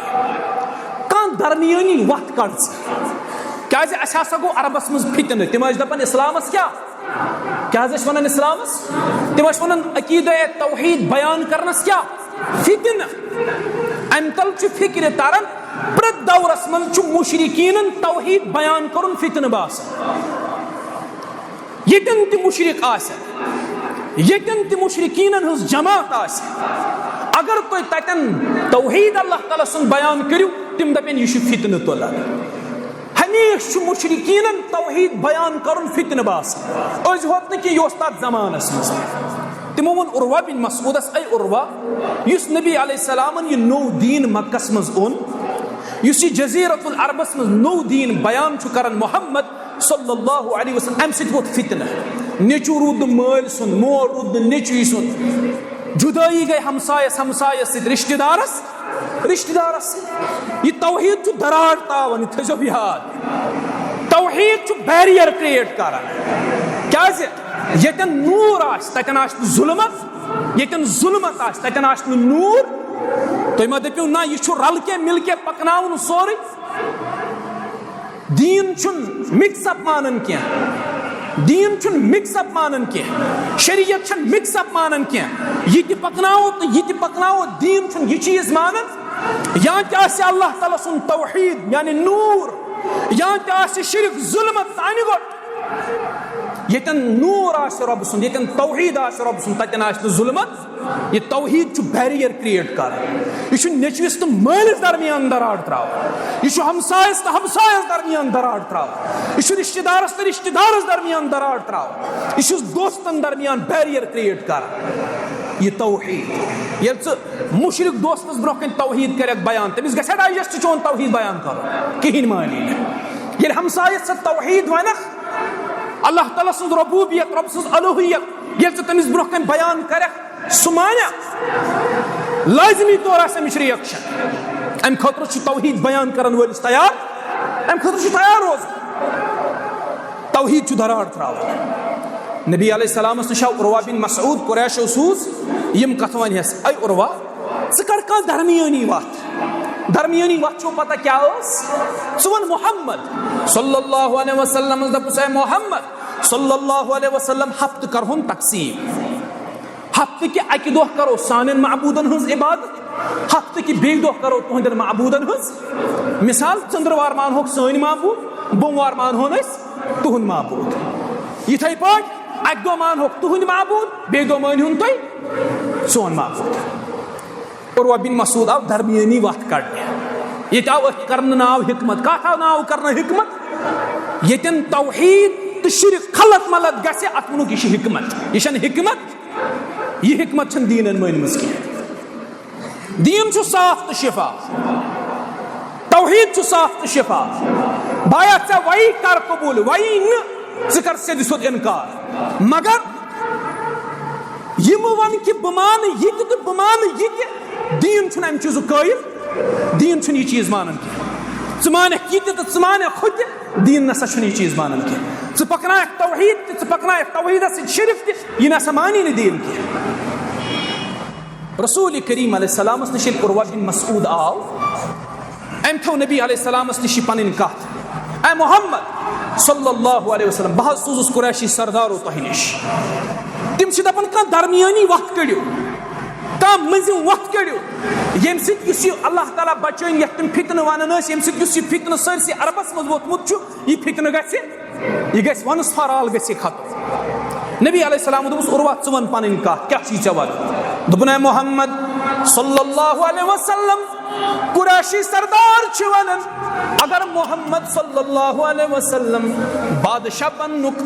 کانٛہہ درمیٲنی وتھ کڑ ژٕ. کیازِ اَسہِ ہسا گوٚو عربس منٛز فتنہٕ. تِم ٲسۍ دپان اسلامس کیٛاہ حظ ٲسۍ ونان اسلامس؟ تِم ٲسۍ ونان عقیٖدہ توحیٖد بیان کرنس کیٛاہ فتنہٕ. امہِ تل چھُ فکرِ تران پرٛٮ۪تھ دورس منٛز چھُ مُشرکیٖنن توحیٖد بیان کرُن فتنہٕ باسان. ییٚتٮ۪ن تہِ مُشرک آسن ییٚتٮ۪ن تہِ مُشرکیٖنن ہٕنٛز جماعت آسہِ اگر تُہۍ تتٮ۪ن توحیٖد اللہ تعالیٰ سُنٛد بیان کٔرِو تِم دپن یہِ چھُ فتنہٕ تُلان. ہمیشہٕ چھُ مُشرکیٖنن توحیٖد بیان کرُن فتنہٕ باسان. أزۍ ہوت نہٕ کینٛہہ یہِ اوس تتھ زمانس منٛز. تِمو ووٚن عروہ بن مسعودس اے عروہ یُس نبی علیہ السلامن یہِ نوٚو دیٖن مکس منٛز اوٚن یُس یہِ جزیٖرت العربس منٛز نوٚو دیٖن بیان چھُ کران محمد صلی اللہ علیہ وسلم امہِ سۭتۍ ووت فتنہٕ. نیٚچوٗ روٗد نہٕ مٲلۍ سُنٛد مول روٗد نہٕ نیٚچوٗ سُنٛد. جُدٲیی گٔے ہمسایس سۭتۍ رشتہٕ دارس سۭتۍ. یہِ توحیٖد چھُ دراڑ تاوان. یہِ تھٲیزیو یاد. توحیٖد چھُ بیریر کریٹ کران. کیازِ ییٚتٮ۪ن نوٗر آسہِ تتٮ۪ن آسہِ نہٕ ظُلمت. ییٚتٮ۪ن ظُلمت آسہِ تتٮ۪ن آسہِ نہٕ نوٗر. تُہۍ ما دٔپِو نہ یہِ چھُ رلہٕ کے مِل کے پکناوُن سورُے. دیٖن چھُنہٕ مِکس اپ مانان کینٛہہ. دیٖن چھُنہٕ مِکس اپ مانان کینٛہہ. شریعت چھنہٕ مِکس اپ مانان کینٛہہ. یہِ تہِ پکناوو تہٕ یہِ تہِ پکناوو. دیٖن چھُنہٕ یہِ چیٖز مانان یا تہِ آسہِ اللہ تعالیٰ سُنٛد توحیٖد یعنی نوٗر یا تہِ آسہِ شرک ظُلمت تہٕ انہِ گوٚٹ. یتن نور آس رب سند یتن توحید آس رب سند تتن آس ظلمت یہ توحید چھ بیریئر کریٹ کر یہ نیچوس تو مالس درمیان دراڑ تراو یہ ہمسایس تو ہمسایس درمیان دراڑ تراو یہ رشتہ دارس تو رشتہ دارس درمیان دراڑ تراو یہ دوستن درمیان بیریئر کریٹ کر یہ توحید یل مشرک دوستس برہ کن توحید کرک بیان تمس گھس ڈائجسٹ چون توحید بیان کر کہین مانی یل ہمسایس سے توحید ونخ اللہ تعالیٰ سن ربوبیت رب سن الوہیت یل تمس برہ کن بیان کرک سمانا لازمی طور آس امچ ریئیکشن ام خاطر توحید بیان کرن ولس تیار ام خاطر تیار روز توحید دراڑ تراو نبی علیہ السلام نش عروہ بن مسعود قریش سوز یم کت ونس اے عروہ ژٕ کر کانٛہہ درمیانی وت چھو پتہ کیا ژٕ ون محمد صلی اللہ علیہ وسلم دپس اے محمد صلی اللہ علیہ وسلم ہفتہ کرہون تقسیم ہفتہ کہ اکہ دہ کرو سانن معبودن ہنز عبادت ہفتہ کہ بیٚیہِ دہ کرو تہندین معبودن ہنز مثال ژندروار مانہوک سٲنۍ معبود بوموار مانہون أسۍ تہند معبود یتھے پٲٹھۍ اکہ دہ مانہوک تہند معبود بیٚیہِ دہ مٲنہون تُہۍ سون معبود عروہ بن مسعود آو درمیانی وت کڑنے یہ آو کرنے ناو حکمت کت آو ناو کرنے حکمت یتن توحید تو شرک خلط ملت گھے ات ونک یہ حکمت یہ حکمت یہ حکمت چھ دینن مانمس کی دین چھ صاف تو شفاف توحید چھ صاف تو شفاف بایا ژے وی کر قبول وی ژٕ کر سیدِ سیوٚد انکار مگر یم ون کہ بہ مان یہ تو بہ مان یہ دین چھن ام چیز قائل دین چھن یہ چیز مانن کی ژٕ مانکھ یہ تو ژٕ مانکھ خود دین نسا چھن یہ چیز مانن کی ژٕ پکنایکھ توحید ژٕ پکنایکھ توحیدس شرک تہ یہ نسا مانی نہ دین کی رسول کریم علیہ السلام نش عروہ بن مسعود آو ام تھو نبی علیہ السلام نش پنن کت اے محمد صلی اللہ علیہ وسلم بہ سوزس قریشی سردارو تہ نش تم سے دپان کان درمیانی وقت کڑیو کان منزم وقت کڑیو یم سۭتۍ یُس یہ اللہ تعالیٰ بچٲیِن یتھ تم فتنہ ونان ٲسۍ یم سۭتۍ یُس یہ فتنہ سٲرسٕے عربس منٛز ووتمُت چھُ یہ فتنہ گژھِ یہ گژھِ ونس فار آل گژھِ یہ ختم نبی علیہ السلام دوٚپُس عروہ ژٕ ون پنٕنۍ کتھ کیاہ چھی ژےٚ ونُن دوٚپُن اے محمد صلی اللہ علیہ وسلم قریشی سردار چھ ونان اگر محمد صلی اللہ علیہ وسلم بادشاہ بننک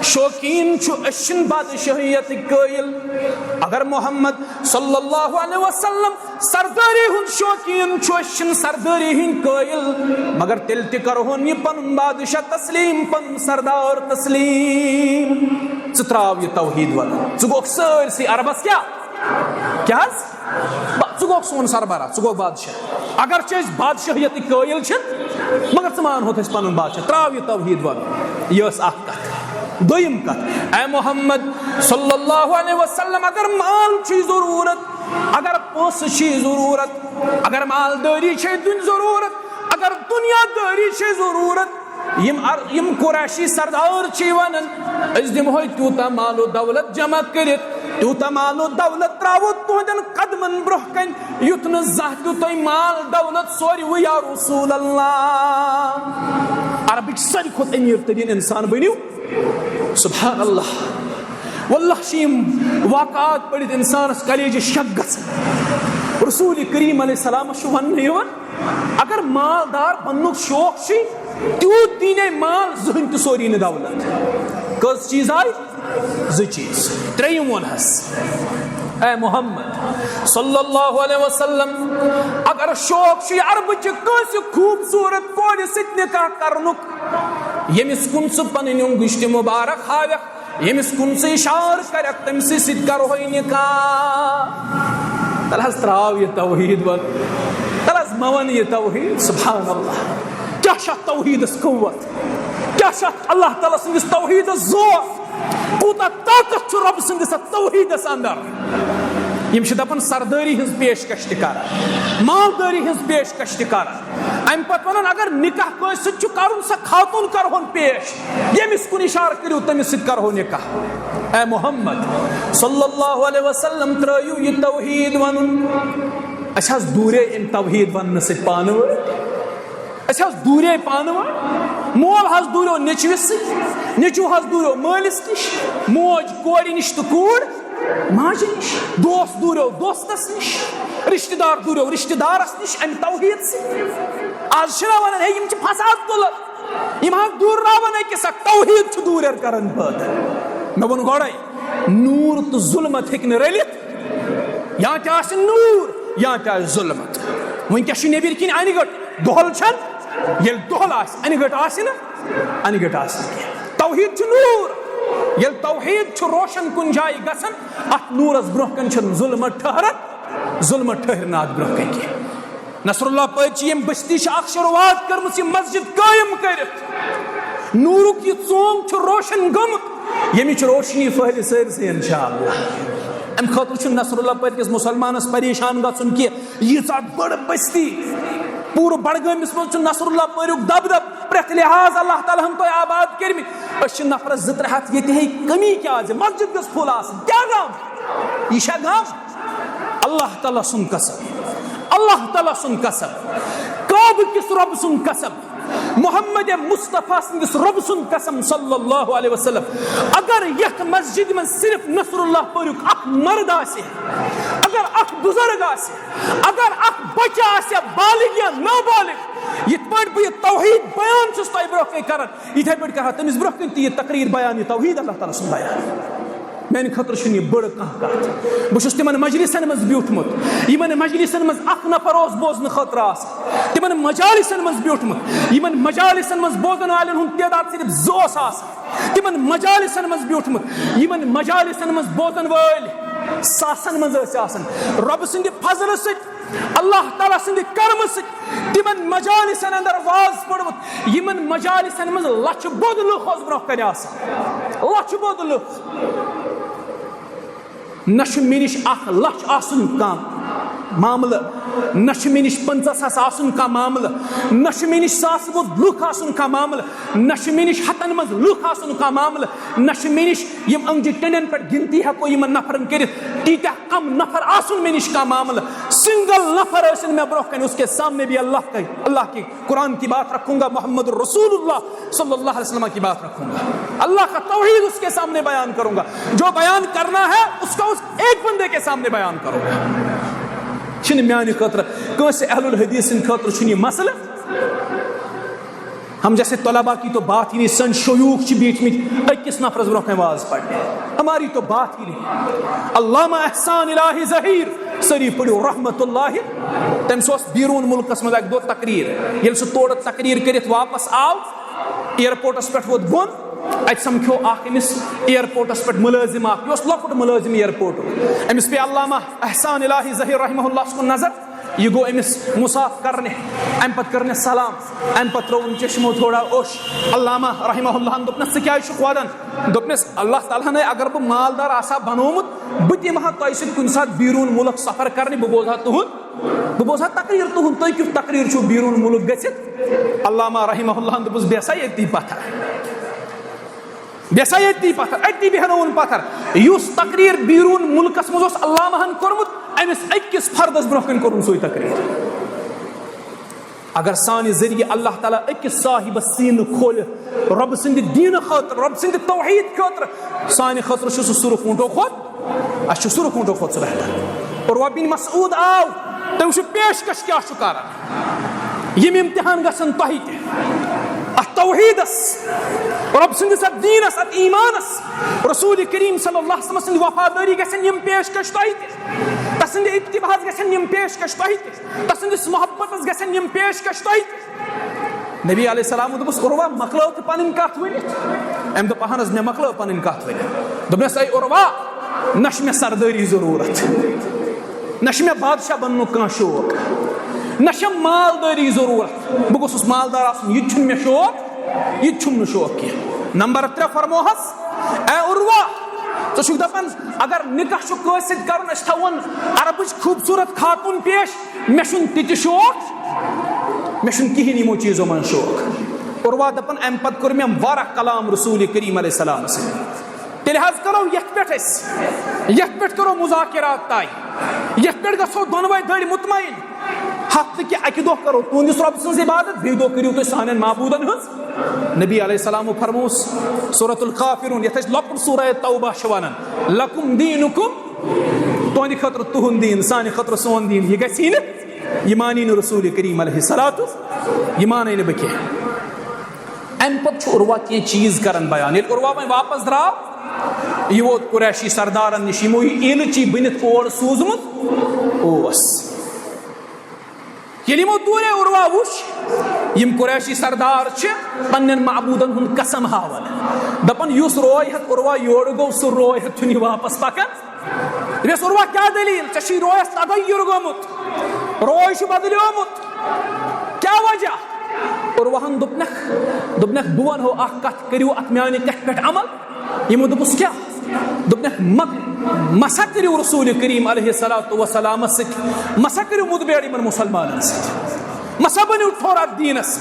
شوقین چھ اشن بادشاہیت قائل اگر محمد صلی اللہ علیہ وسلم سرداری ہند شوقین چھ اشن سرداری ہند قائل مگر تیل تہ کرہون یہ پن بادشاہ تسلیم پن سردار تسلیم ژٕ تراو یہ توحید ون ژٕ گوکھ سٲرسٕے عربس کیا ژٕ گوکھ سون سربراہ ژٕ گوکھ بادشاہ اگر چھ أسۍ بادشاہیت قائل چھ مگر ژٕ مانہوتھ أسۍ پنُن بادشاہ تراو یہ توحید ون یہ ٲس اکھ کتھ دوٚیِم کتھ اے محمد صلی اللہ علیہ وسلم اگر مال چھی ضرورت اگر پونسہٕ چھی ضرورت اگر مالداری چھ دنیا ضرورت اگر دنیا داری چھ ضرورت یم قریشی سردار چھ ونان أسۍ دمہوے تیوٗتاہ مال و دولت جمع کٔرِتھ تیوٗتاہ مال و دولت تراوو تہندین قدمن برونٛہہ کن یُتھ نہٕ زانٛہہ تہِ تۄہہِ مال دولت سوروٕ یا رسول اللہ عربٕکۍ ساروی کھۄتہٕ امیر ترین انسان بنیو سبحان اللہ واللہ چھ یم واقعات پٔرِتھ انسانس کلیجہِ شک گژھان رسول کریم علیہ السلام چھ وننہٕ یوان اگر مالدار بننُک شوق چھ تیوٗت دیٖنے مال زٕہٕنۍ تہِ سوری نہٕ دولت کٔژ چیٖز آیہِ زٕ چیٖز ترٛیٚیِم ونہس اے محمد صلی اللہ علیہ وسلم اگر شوق چھ عربچہِ کٲنٛسہِ خوٗبصوٗرت کورِ سۭتۍ نکاح کرنُک ییٚمِس کُن ژٕ پنٕنۍ انگشتہِ مبارک ہاوکھ ییٚمِس کُن ژٕ اشارٕ کرکھ تٔمسٕے سۭتۍ کرہوے نکاح تل حظ تراو یہ توحید ون تل حظ مون یہ توحید سبحان اللہ کیا چھِ اتھ توحیدس قوت کیا چھِ اتھ اللہ تعالیٰ سٕنٛدِس توحیدس زور کوٗتاہ طاقت چھُ رۄبہٕ سٕنٛدِس اتھ توحیدس اندر یم چھِ دپان سردٲری ہٕنٛز پیشکش تہِ کران مالدٲری ہٕنٛز پیشکش تہِ کران امہِ پتہٕ ونان اگر نکاح کٲنٛسہِ سۭتۍ چھُ کرُن سۄ خاتوٗن کرہون پیش ییٚمِس کُن اشارٕ کٔرِو تٔمِس سۭتۍ کرہو نکاح اے محمد صلی اللہ علیہ وسلم ترٲیِو یہِ توحید ونُن أسۍ حظ دوٗرے امہِ توحید وننہٕ سۭتۍ پانہٕ ؤنۍ أسۍ حظ دوٗرے پانہٕ ؤنۍ مول حظ دوریو نیچوس ست نیچو حظ دوریو مالس نش موج کوری نش تو کوڑ ماجہ نش دوست دوریو دوستس نش رشتہ دار دوریو رشتہ دارس نش ام توحید ست آج چھنا ونان ہے یم چھ فساد تلن یم ہاں دور راون أکس اک توحید چھ دور کرن پٲدٕ مےٚ ووٚن گۄڈے نور تو ظلمت ہیٚکہِ نہٕ رٔلِتھ یا تہِ آسہِ نور یا تہِ آسہِ ظلمت وٕنکٮ۪س چھُ نیٚبٕرۍ کِنۍ اَنہِ گٔٹ دۄہل چھَنہٕ ییٚلہِ دۄہل آسہِ اَنہِ گٔٹ آسہِ نہٕ اَنہِ گٔٹ آسہِ نہٕ کینٛہہ توحید چھُ نور ییٚلہِ توحید چھُ روشن کُنہِ جایہِ گژھان اتھ نورس برونٛہہ کَنہِ چھُنہٕ ظلمت ٹھہران ظلمت ٹھہرِ نہٕ اتھ برونٛہہ کَنہِ کینٛہہ نصر اللہ پٲدۍ چھِ ییٚمہِ بستی چھِ اکھ شروعات کٔرمٕژ یہِ مسجد قٲیِم کٔرِتھ نورُک یہِ ژوٚنگ چھُ روشن گوٚمُت ییٚمِچ روشنی پھٔہلہِ سٲرسٕے انشاءاللہ امہِ خٲطرٕ چھُنہٕ نصر اللہ پٲدۍ کِس مُسلمانس پریشان گژھُن کینٛہہ ییٖژاہ بٔڑ بستی پوٗرٕ بڈگٲمِس منٛز چھُ نصر اللہ پٲدیُک دبدب پرٛٮ۪تھ لحاظ اللہ تعالیٰ ہن تۄہہِ آباد کٔرمٕتۍ أسۍ چھِ نفرس 2-3 ہتھ ییٚتہِ ہے کمی کیٛازِ مسجد گٔژھ فُل آسٕنۍ کیٛاہ غم یہِ چھا غم اللہ تعالیٰ سُنٛد قسم اللہ تعالیٰ سُنٛد قسم کعبہٕ کِس رۄبہٕ سُنٛد قسم محمد مصطفیٰ سندس رب سُنٛد قسم صلی اللہ علیہ وسلم اگر یتھ مسجد من صرف نصر اللہ پوریُک اکھ مرد آسہِ اگر اکھ بزرگ آسہِ اگر اکھ بچہ آسہِ بالغ یا نابالغ یتھ پٲٹھۍ بہٕ یہِ توحید بیان چھُس تۄہہِ برونٛہہ کَنہِ کران یِتھے پٲٹھۍ کرٕہا تٔمِس برونٛہہ کَنہِ تہِ یہِ تقریٖر بیان یہِ توحید اللہ تعالیٰ سُنٛد بیان میانہِ خٲطرٕ چھُنہٕ یہِ بٔڑ کانٛہہ کتھ بہٕ چھُس تِمن مجلسن منٛز بیوٗٹھمُت یِمن مجلسن منٛز اکھ نفر اوس بوزنہٕ خٲطرٕ آسان تِمن مجالسن منٛز بیوٗٹھمُت یِمن مجالسن منٛز بوزن والٮ۪ن ہُنٛد تعداد صرف 2 اوس آسان تِمن مجالسن منٛز بیوٗٹھمُت یِمن مجالسن منٛز بوزن وٲلۍ ساسن منٛز ٲسۍ آسان رۄبہٕ سٕنٛدِ فضلہٕ سۭتۍ اللہ تعالیٰ سٕنٛدِ کرمہٕ سۭتۍ تِمن مجالسن اندر واز پوٚرمُت یِمن مجالسن منٛز لچھِ بوٚد لُکھ اوس برونٛہہ کَنہِ آسان لچھِ بوٚد لُکھ نہ چھُ مےٚ نِش 1 لچھ آسُن کانٛہہ معاملہٕ نہ چھُ مےٚ نِش 50,000 آسُن کانٛہہ معاملہٕ نہ چھُ مےٚ نِش 100 بوٚد لُکھ آسُن کانٛہہ معاملہٕ نہ چھُ مےٚ نِش 100 منٛز لُکھ آسُن کانٛہہ معاملہٕ نہ چھُ مےٚ نِش یِم أنٛگجہِ ٹٔنٛڈٮ۪ن پٮ۪ٹھ گِنتی ہٮ۪کو یِمن نفرن کٔرِتھ تیٖتیاہ کم نفر آسُن مےٚ نِش کانٛہہ معاملہٕ سنگل نفر ٲسِن مےٚ برونٛہہ کَنہِ اس کے سامنے بھی اللہ کی قرآن کی بات رکھوں گا محمد رسول اللہ صلی اللہ علیہ وسلم کی بات رکھوں گا اللہ کا توحید اس کے سامنے بیان کروں گا جو بیان کرنا ہے اس کا اس ایک بندے کے سامنے بیان کروں گا چھنہٕ میانہِ خٲطرٕ کٲنٛسہِ اہل الحدیث سٕنٛدِ خٲطرٕ چھُنہٕ یہِ مسلہٕ ہم جیسے طلبا کی تو بات ہی نہیں سن شیوخ چھِ بیٖٹھمٕتۍ أکِس نفرس برونٛہہ کَنہِ واز پرنہِ ہماری تو بات ہی نہیں علامہ احسان الہی ظہیر سٲری پٔرِو رحمت اللہ تٔمِس اوس بیروٗن مُلکس منٛز اکہِ دۄہ تقریٖر ییٚلہِ سُہ تورٕ تقریٖر کٔرِتھ واپس آو اِیرپورٹس پٮ۪ٹھ ووت بۄن اتہِ سمکھیو اکھ أمِس اِیرپورٹس پٮ۪ٹھ مُلٲزِم اکھ یہِ اوس لۄکُٹ مُلٲزِم اِیرپورٹُک أمِس پیٚیہِ علامہ احسان الہی ظہیر رحمہ اللہ کُن نظر یہ گو أمِس مُصاف کرنہِ امہِ پتہٕ کٔرنس سلام امہِ پتہٕ ترٛووُن چشمو تھوڑا اوٚش علامہ رحمہ اللہن دوٚپنس ژٕ کیازِ چھُکھ ودان دوٚپنس اللہ تعالیٰ ہن اگر بہٕ مالدار آسہا بنومُت بہٕ دِمہٕ ہا تۄہہِ سۭتۍ کُنہِ ساتہٕ بیروٗن مُلک سفر کرنہِ بہٕ بوزٕ ہا تقریٖر تُہُنٛد تُہۍ کیُتھ تقریٖر چھُو بیروٗن مُلک گٔژھِتھ علامہ رحمہ اللہن دوٚپُس بیٚہہ سا ییٚتی پتھر بیٚہہ سا ییٚتی پتھر أتی بیٚہنووُن پتھر یُس تقریٖر بیروٗن مُلکس منٛز اوس علامہن کوٚرمُت أمِس أکِس فردس برونٛہہ کَنہِ کوٚرُن سُے تقریٖر اگر سانہِ ذٔریعہٕ اللہ تعالیٰ أکِس صاحبس سیٖنہٕ کھولہِ رۄبہٕ سٕنٛدِ دیٖنہٕ خٲطرٕ رۄبہٕ سٕنٛدِ توحیٖد خٲطرٕ سانہِ خٲطرٕ چھُ سُہ سُرخ اوٗنٛٹو کھۄتہٕ اَسہِ چھُ سُرخ اوٗنٛٹو کھۄتہٕ سُہ بہتر عروہ بن مسعود آو تٔمۍ وٕچھ پیشکش کیٛاہ چھُ کران یِم امتحان گژھن تۄہہِ تہِ اتھ توحیٖدس رۄبہٕ سٕنٛدِس اتھ دیٖنس اتھ ایٖمانس رسوٗلِ کریٖم صلی اللہ علیہ وسلم سٕنٛدِ وفادٲری گژھن یِم پیشکش تۄہہِ تہِ تسٕنٛدِ اتباہس گژھن یِم پیشکش تۄہہِ تہِ تسٕنٛدِس محبتس گژھن یِم پیشکش تۄہہِ تہِ نبی علیہ السلام دوٚپُس عروہ مۄکلٲو تہِ پنٕنۍ کتھ ؤنِتھ أمۍ دوٚپ اہن حظ مےٚ مۄکلٲو پنٕنۍ کتھ ؤنِتھ دوٚپنس اے عروہ نہ چھِ مےٚ سردٲری ضروٗرت نہ چھُ مےٚ بادشاہ بننُک کانٛہہ شوق نہ چھم مالدٲری ضروٗرت بہٕ گوٚژھُس مالدار آسُن یہِ تہِ چھُنہٕ مےٚ شوق یہِ تہِ چھُم نہٕ شوق کینٛہہ نمبر 3 فرموہس اے عروہ ژٕ چھُکھ دپان اگر نکاح چھُ کٲنٛسہِ سۭتۍ کرُن أسۍ تھاوون عربٕچ خوٗبصوٗرت خاتوٗن پیش مےٚ چھُنہٕ تہِ تہِ شوق مےٚ چھُنہٕ کِہینۍ یِمو چیٖزو منٛز شوق عروہ دپان امہِ پتہٕ کوٚر مےٚ واریاہ کلام رسوٗلِ کریٖم علیہ السلام سۭتۍ تیٚلہِ حظ کرو یتھ پٮ۪ٹھ أسۍ یتھ پٮ۪ٹھ کرو مُذاکرات طے یتھ پٮ۪ٹھ گژھو دۄنوے دٔرۍ مطمعین ہفتہ کہ اکہ دہ کرو تہندس رب سن عبادت بیٚیہِ دۄہ کٔرِو تُہۍ سانٮ۪ن معبوٗدن ہٕنٛز. نبی علیہ السلام فرموس سورۃ الکافرون یتھ أسۍ لۄکُٹ سورہ توبہ چھِ ونان لکم دیٖنُکم تہنٛدِ خٲطرٕ تُہُنٛد دیٖن سانہِ خٲطرٕ سون دیٖن یہِ گژھی نہٕ یہِ مانی نہٕ رسول کریم علیہ الصلوۃ یہِ مانے نہٕ بہٕ کینٛہہ. امہِ پتہٕ چھُ عروہ کینٛہہ چیٖز کران بیان. ییٚلہِ عروہ وۄنۍ واپس درٛاو یہِ ووت قریشی سردارن نِش یِمو یہِ ایلچی بٔنِتھ اور سوٗزمُت اوس. ییٚلہِ یِمو دوٗرے عروہ وٕچھ یِم قریشی سردار چھِ پننٮ۪ن معبوٗدن ہُنٛد قسم ہاوان دپان یُس روے ہٮ۪تھ عروہ یورٕ گوٚو سُہ روے ہٮ۪تھ چھُنہٕ یہِ واپس پکان. دپیس عروہ کیٛاہ دٔلیٖل ژےٚ چھُے رویس تغیر گوٚمُت روے چھُ بدلیومُت کیٛاہ وجہ. عروہن دوٚپنکھ بہٕ ونہو اکھ کتھ کٔرِو اتھ میانہِ کتھِ پٮ۪ٹھ عمل. یِمو دوٚپُس کیٛاہ. دوٚپنکھ مسا کٔرِو رسول کریم علیہ الصلوۃ والسلامس سۭتۍ مسا کٔرِو مُدبیر یِمن مُسلمانن سۭتۍ مسا بٔنِو ٹھوٚر اتھ دیٖنس.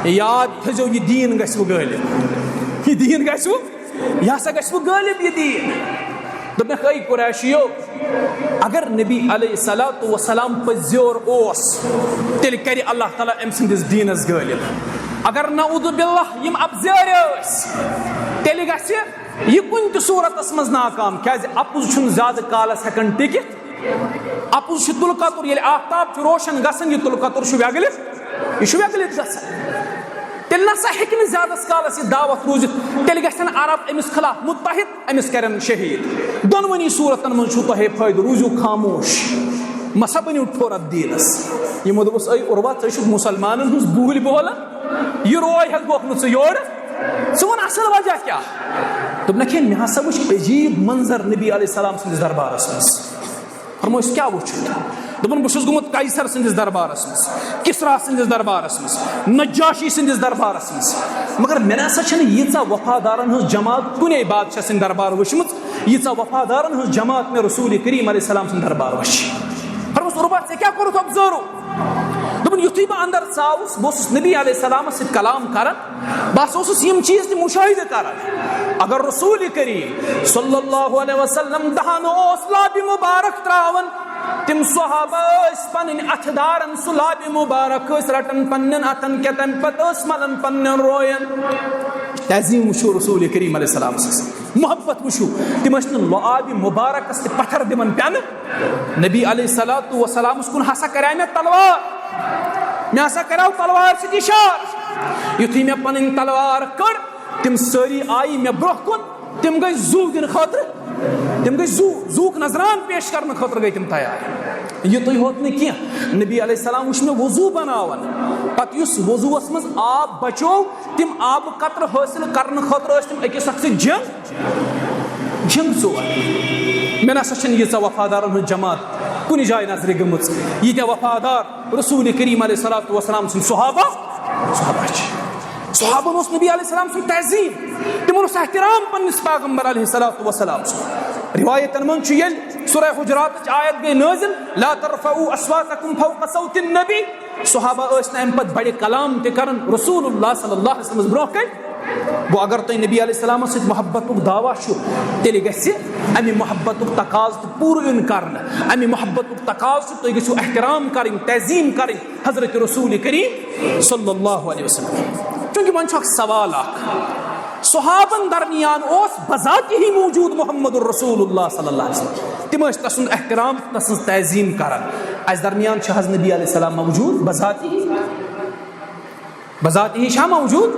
یاد تھٲیزیو یہِ دیٖن گژھوٕ غٲلب یہِ دیٖن گژھوٕ یہِ ہسا گژھوٕ غٲلب یہِ دیٖن. دوٚپنکھ اے قریشیو اگر نبی علیہ الصلوۃ والسلام پٔزیور اوس تیٚلہِ کرِ اللہ تعالیٰ أمۍ سٕنٛدِس دیٖنس غٲلب. اگر نعوذ باللہ یِم ابزٲرۍ ٲسۍ تیٚلہِ گژھِ یہِ کُنہِ تہِ صوٗرتس منٛز ناکام. کیٛازِ اپُز چھُنہٕ زیادٕ کالس ہٮ۪کان ٹِکِتھ. اپُز چھُ تُلہٕ کتُر ییٚلہِ آفتاب چھُ روشن گژھان یہِ تُلہٕ کتُر چھُ ویگلِتھ یہِ چھُ ویگلِتھ گژھان. تیٚلہِ نسا ہیٚکہِ نہٕ زیادس کالس یہِ دعوت روٗزِتھ. تیٚلہِ گژھن عرب أمِس خلاف مُتحد أمِس کرن شہیٖد. دۄنوٕنی صوٗرتن منٛز چھُو تۄہے فٲیدٕ روٗزِو خاموش مسا بٔنِو ٹھوٚر اتھ دیٖنس. یِمو دوٚپُس اے عروہ ژٕ چھُکھ مُسلمانن ہٕنٛز بوٗلۍ بولان یہِ روے ہٮ۪تھ گوٚکھ نہٕ ژٕ یورٕ ژٕ وَن اصل وجہ کیٛاہ. دوٚپنکھ ہے مےٚ ہسا وٕچھ عجیٖب منظر نبی علیہ السلام سٕنٛدِس دربارس منٛز. فرمووُس کیٛاہ وٕچھُتھ. دوٚپُن بہٕ چھُس گوٚمُت قیصر سٕنٛدِس دربارس منٛز کسرا سٕنٛدِس دربارس منٛز نجاشی سٕنٛدِس دربارس منٛز مگر مےٚ نسا چھنہٕ ییٖژاہ وفادارن ہٕنٛز جماعت کُنے بادشاہ سٕنٛدِ دربار وٕچھمٕژ ییٖژاہ وفادارن ہٕنٛز جماعت مےٚ رسول کریم علیہ السلام سٕنٛدِ دربار وٕچھ. فرمووُس عروہ ژےٚ کیٛاہ کوٚرُتھ اوبزٲرو. دوٚپُن یُتھُے بہٕ اندر ژاوُس بہٕ اوسُس نبی علیہ السلامس سۭتۍ کلام کران بہٕ ہسا اوسُس یِم چیٖز تہِ مُشٲہدٕ کران. اگر رسول کریم صلی اللہ علیہ وسلم دہن اوس لابہِ مُبارک تراوان تِم صحابہ ٲسۍ پنٕنۍ اتھٕ دارن سُہ لابہِ مُبارک ٲسۍ رٹان پننٮ۪ن اتھن کٮ۪ن تمہِ پتہٕ ٲسۍ ملان پننٮ۪ن روین. تعظیٖم وٕچھو رسول کریم علیہ السلام سٕنٛز محبت وٕچھو تِم ٲسۍ نہٕ آبِ مُبارکس تہِ پتھر دِوان پٮ۪نہٕ. نبی علیہ الصلوۃ والسلامس کُن ہسا کرے مےٚ تلوار مےٚ ہسا کریو تلوارِ سۭتۍ اِشارٕ. یُتھُے مےٚ پنٕنۍ تلوار کٔڑ تِم سٲری آیہِ مےٚ برونٛہہ کُن تِم گٔے زوٗ دِنہٕ خٲطرٕ تِم گٔے زوٗک نظران پیش کرنہٕ خٲطرٕ گٔے تِم تیار. یُتُے ہوت نہٕ کینٛہہ نبی علیہ السلام وٕچھ مےٚ وضوٗ بناوان پتہٕ یُس وضوٗوس منٛز آب بچو تِم آبہٕ قطرٕ حٲصِل کرنہٕ خٲطرٕ ٲسۍ تِم أکِس اکھ سۭتۍ جنگ ژور. مےٚ نسا چھنہٕ ییٖژاہ وفادارن ہٕنٛز جماعت کُنہِ جایہِ نظرِ گٔمٕژ ییٖتیٛاہ وفادار رسول کریم علیہ الصلوۃ والسلام سٕنٛدۍ صحابہ چھِ. صحابن اوس نبی علیہ السلام سُنٛد تعظیٖم تِمن اوس احترام پننِس پیغمبر علیہ الصلوۃ والسلام سُنٛد. روایتن منٛز چھُ ییٚلہِ سورہ حجراتٕچ آیت گٔے نٲزِل لا ترفعوا اصواتکم فوق صوت النبی صحابہ ٲسۍ نہٕ امہِ پتہٕ بڑِ کلام تہِ کران رسول اللہ صلی اللہ علیہ وسلمس برونٛہہ کنہِ. گوٚو اگر تۄہہِ نبی علیہ السلامس سۭتۍ محبتُک دعوا چھُ تیٚلہِ گژھِ امہِ محبتُک تقاضہٕ تہِ پوٗرٕ یُن کرنہٕ. امہِ محبتُک تقاضہٕ چھُ تُہۍ گٔژھِو احترام کرٕنۍ تعظیٖم کرٕنۍ حضرت رسول کریم صلی اللہ علیہ وسلم. چوٗنٛکہِ وۄنۍ چھُ اکھ سوال اکھ صحابن درمیان اوس بذاتہِ ہی موجوٗد محمد الرسول اللہ صلی اللہ علیہ وسلم تِم ٲسۍ تسُنٛد احترام تسٕنٛز تعظیٖم کران. اَسہِ درمیان چھِ حض نبی علیہ السلام موجوٗد بذاتہِ ہی چھا موجوٗد.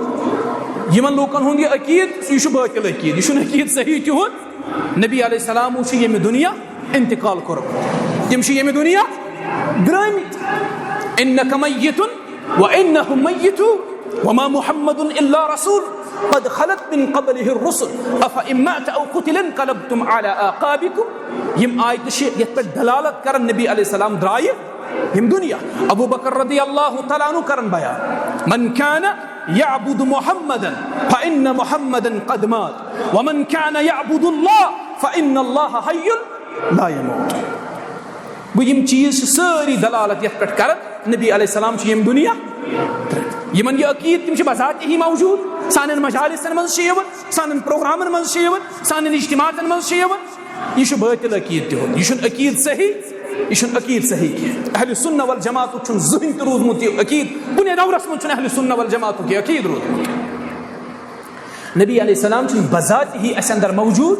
یِمن لوٗکن ہُنٛد یہِ عقیٖد یہِ چھُ بٲطِل عقیٖد یہِ چھُنہٕ عقیٖد صحیح تِہُنٛد. نبی علیہ السلامو چھُ ییٚمہِ دُنیا انتقال کوٚرمُت تِم چھِ ییٚمہِ دُنیا درٛٲمٕتۍ. اِنَّکَ مَیِّتُن وَإِنَّهُم مَیِّتُونَ وَمَا مُحَمَّدٌ إِلَّا رَسُولٌ قَدْ خَلَتْ مِن قَبْلِهِ الرُّسُلُ أَفَإِن مَاتَ أَوْ قُتِلَ انقلبتم عَلَى أَعْقَابِكُم. یِم آیتہٕ چھِ یتھ پٮ۪ٹھ دلالت کران نبی علیہ السلام درٛایہِ ییٚمہِ دُنیا. ابوٗ بکر رضی اللہ تعالیٰ عنہ کران بیان من كان يعبد محمدا فإن محمدا قد مات ومن كان يعبد الله فإن الله حي لا يموت. گوٚو یِم چیٖز چھِ سٲری دلالت یتھ پٮ۪ٹھ کران نبی علیہ السلام چھِ ییٚمہِ دُنیا یِمن یہِ عقیٖد تِم چھِ بذاتہِ ہی موجوٗد سانٮ۪ن مجالسن منٛز چھِ یِوان سانٮ۪ن پروگرامن منٛز چھِ یِوان سانٮ۪ن اجتماعاتن منٛز چھِ یِوان. یہِ چھُ بٲطِل عقیٖد تِہُنٛد یہِ چھُنہٕ عقیٖد صحیح یہ عقید صحیح کی اہل سنہ والجماعت چھن زہن تہ روزمت یہ عقید کنے دورس من چھن اہل سنہ والجماعت کی عقید روزمت نبی علیہ السلام چھن بذات ہی اس اندر موجود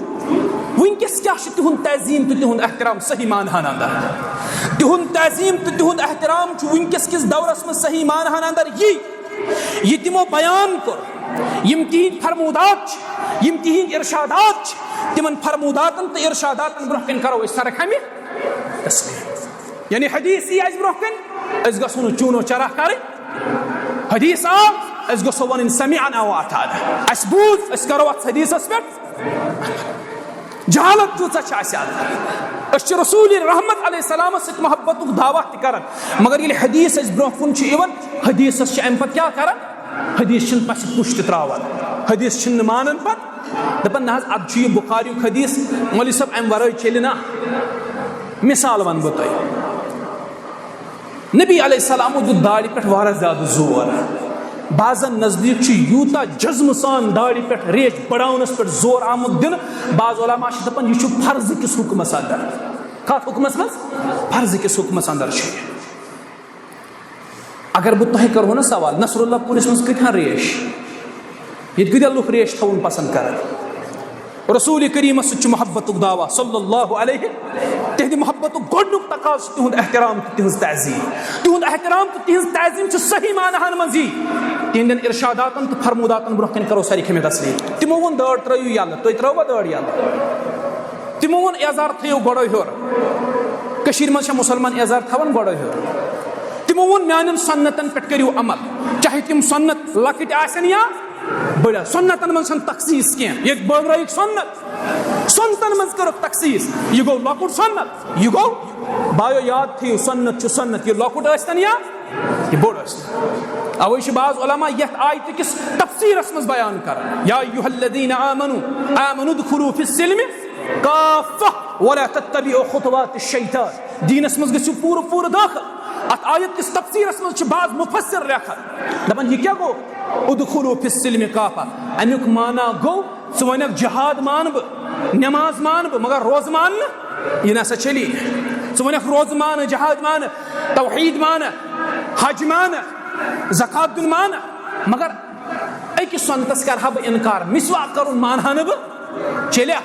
ونکس کیا تہن تعظیم تو تہن احترام صحیح معنی اندر تہن تعظیم تو تہن احترام ونکس کس دورس من صحیح معنی اندر یہ تمو بیان کر یم تہند فرمودات یم تہند ارشادات تمن فرموداتن تو ارشاداتن برہ کن کرو اس سرک ہمیں تسلیم یعنی حدیث یہ برہ کن اس گھو چونو چرا کر حدیث اس گھو ون سمعنا واطعنا اس بوز اس کرو ات حدیث پہ جہالت اس رسول رحمت علیہ السلام ست محبت دعوت کران مگر یہ حدیث اس برہ کن حدیث ام پہ کیا کران حدیث چھ پس پشت تراوان حدیث چھ مانن پت دپان نہ اب یہ بخاری حدیث مولوی صاحب ام ورائے چلے نا مثال ون بہ تہ نبی علیہ السلام دیت داڑھی پہ واریاہ زیادہ زور بعضن نزدیک یوتا جزم سان داڑھی پہ ریش بڑھاونس پہ زور آمد دن بعض علماء دپان یہ فرض کس حکمس اندر کت حکمس مز فرض کس حکمس اندر اگر بہ تہ کرو نا سوال نصر اللہ پورس مز کتھان ریش یہ کتیا لوگ ریش تھون پسند کران رسول کریم ست محبت دعوی صلی اللہ علیہ تہذ محبت گۄڈنیُک تقاض تہند احترام تہذ تعظیم تہند احترام تہذ تعظیم صحیح معنی مز تہندین ارشاداتن تو فرموداتن برہ کن کرو ساری کھمے تسلیم تمو ون داڑ ترو یل تھی تروا داڑ یل تمو ون اعزار تھو گۄڈو ہیور مز مسلمان اعزار تھوان گۄڈو ہیور تمو ون میانن سنتن پہ کرو عمل چاہے تم سنت لکٹ آسن یا بڑا سنتن من چھن تخصیص کی یہ بٲگرٲیِکھ سنتن من کرو تخصیص یہ گو لۄکُٹ سنت یہ گو بایو یاد تھیو سنت چھ سنت یہ لۄکُٹ ٲسۍتن یا یہ بوڑ ٲسۍتن اوے چھ بعض علماء یتھ آیتہِ کس تفسیرس مز بیان کران یا ایھا الذین آمنوا ادخلوا فی السلم کافہ ولا تتبعوا خطوات الشیطان دینس مز گژھِو پوٗرٕ داخل ات آیت کس تفسیرس مز بعض مفسر لیکھان دپان یہ کیا گو ادخلوا فی السلم کافہ امیک معنی گو ث ونک جہاد مان بہ نماز مان بہ مگر روز مان یہ نسا چلی ث ونک روز مان جہاد مان توحید مان حج مان زکات دن مان مگر اکس سنتس کرہا بہ انکار مسواک کرن مانہا نہ بہ چلیا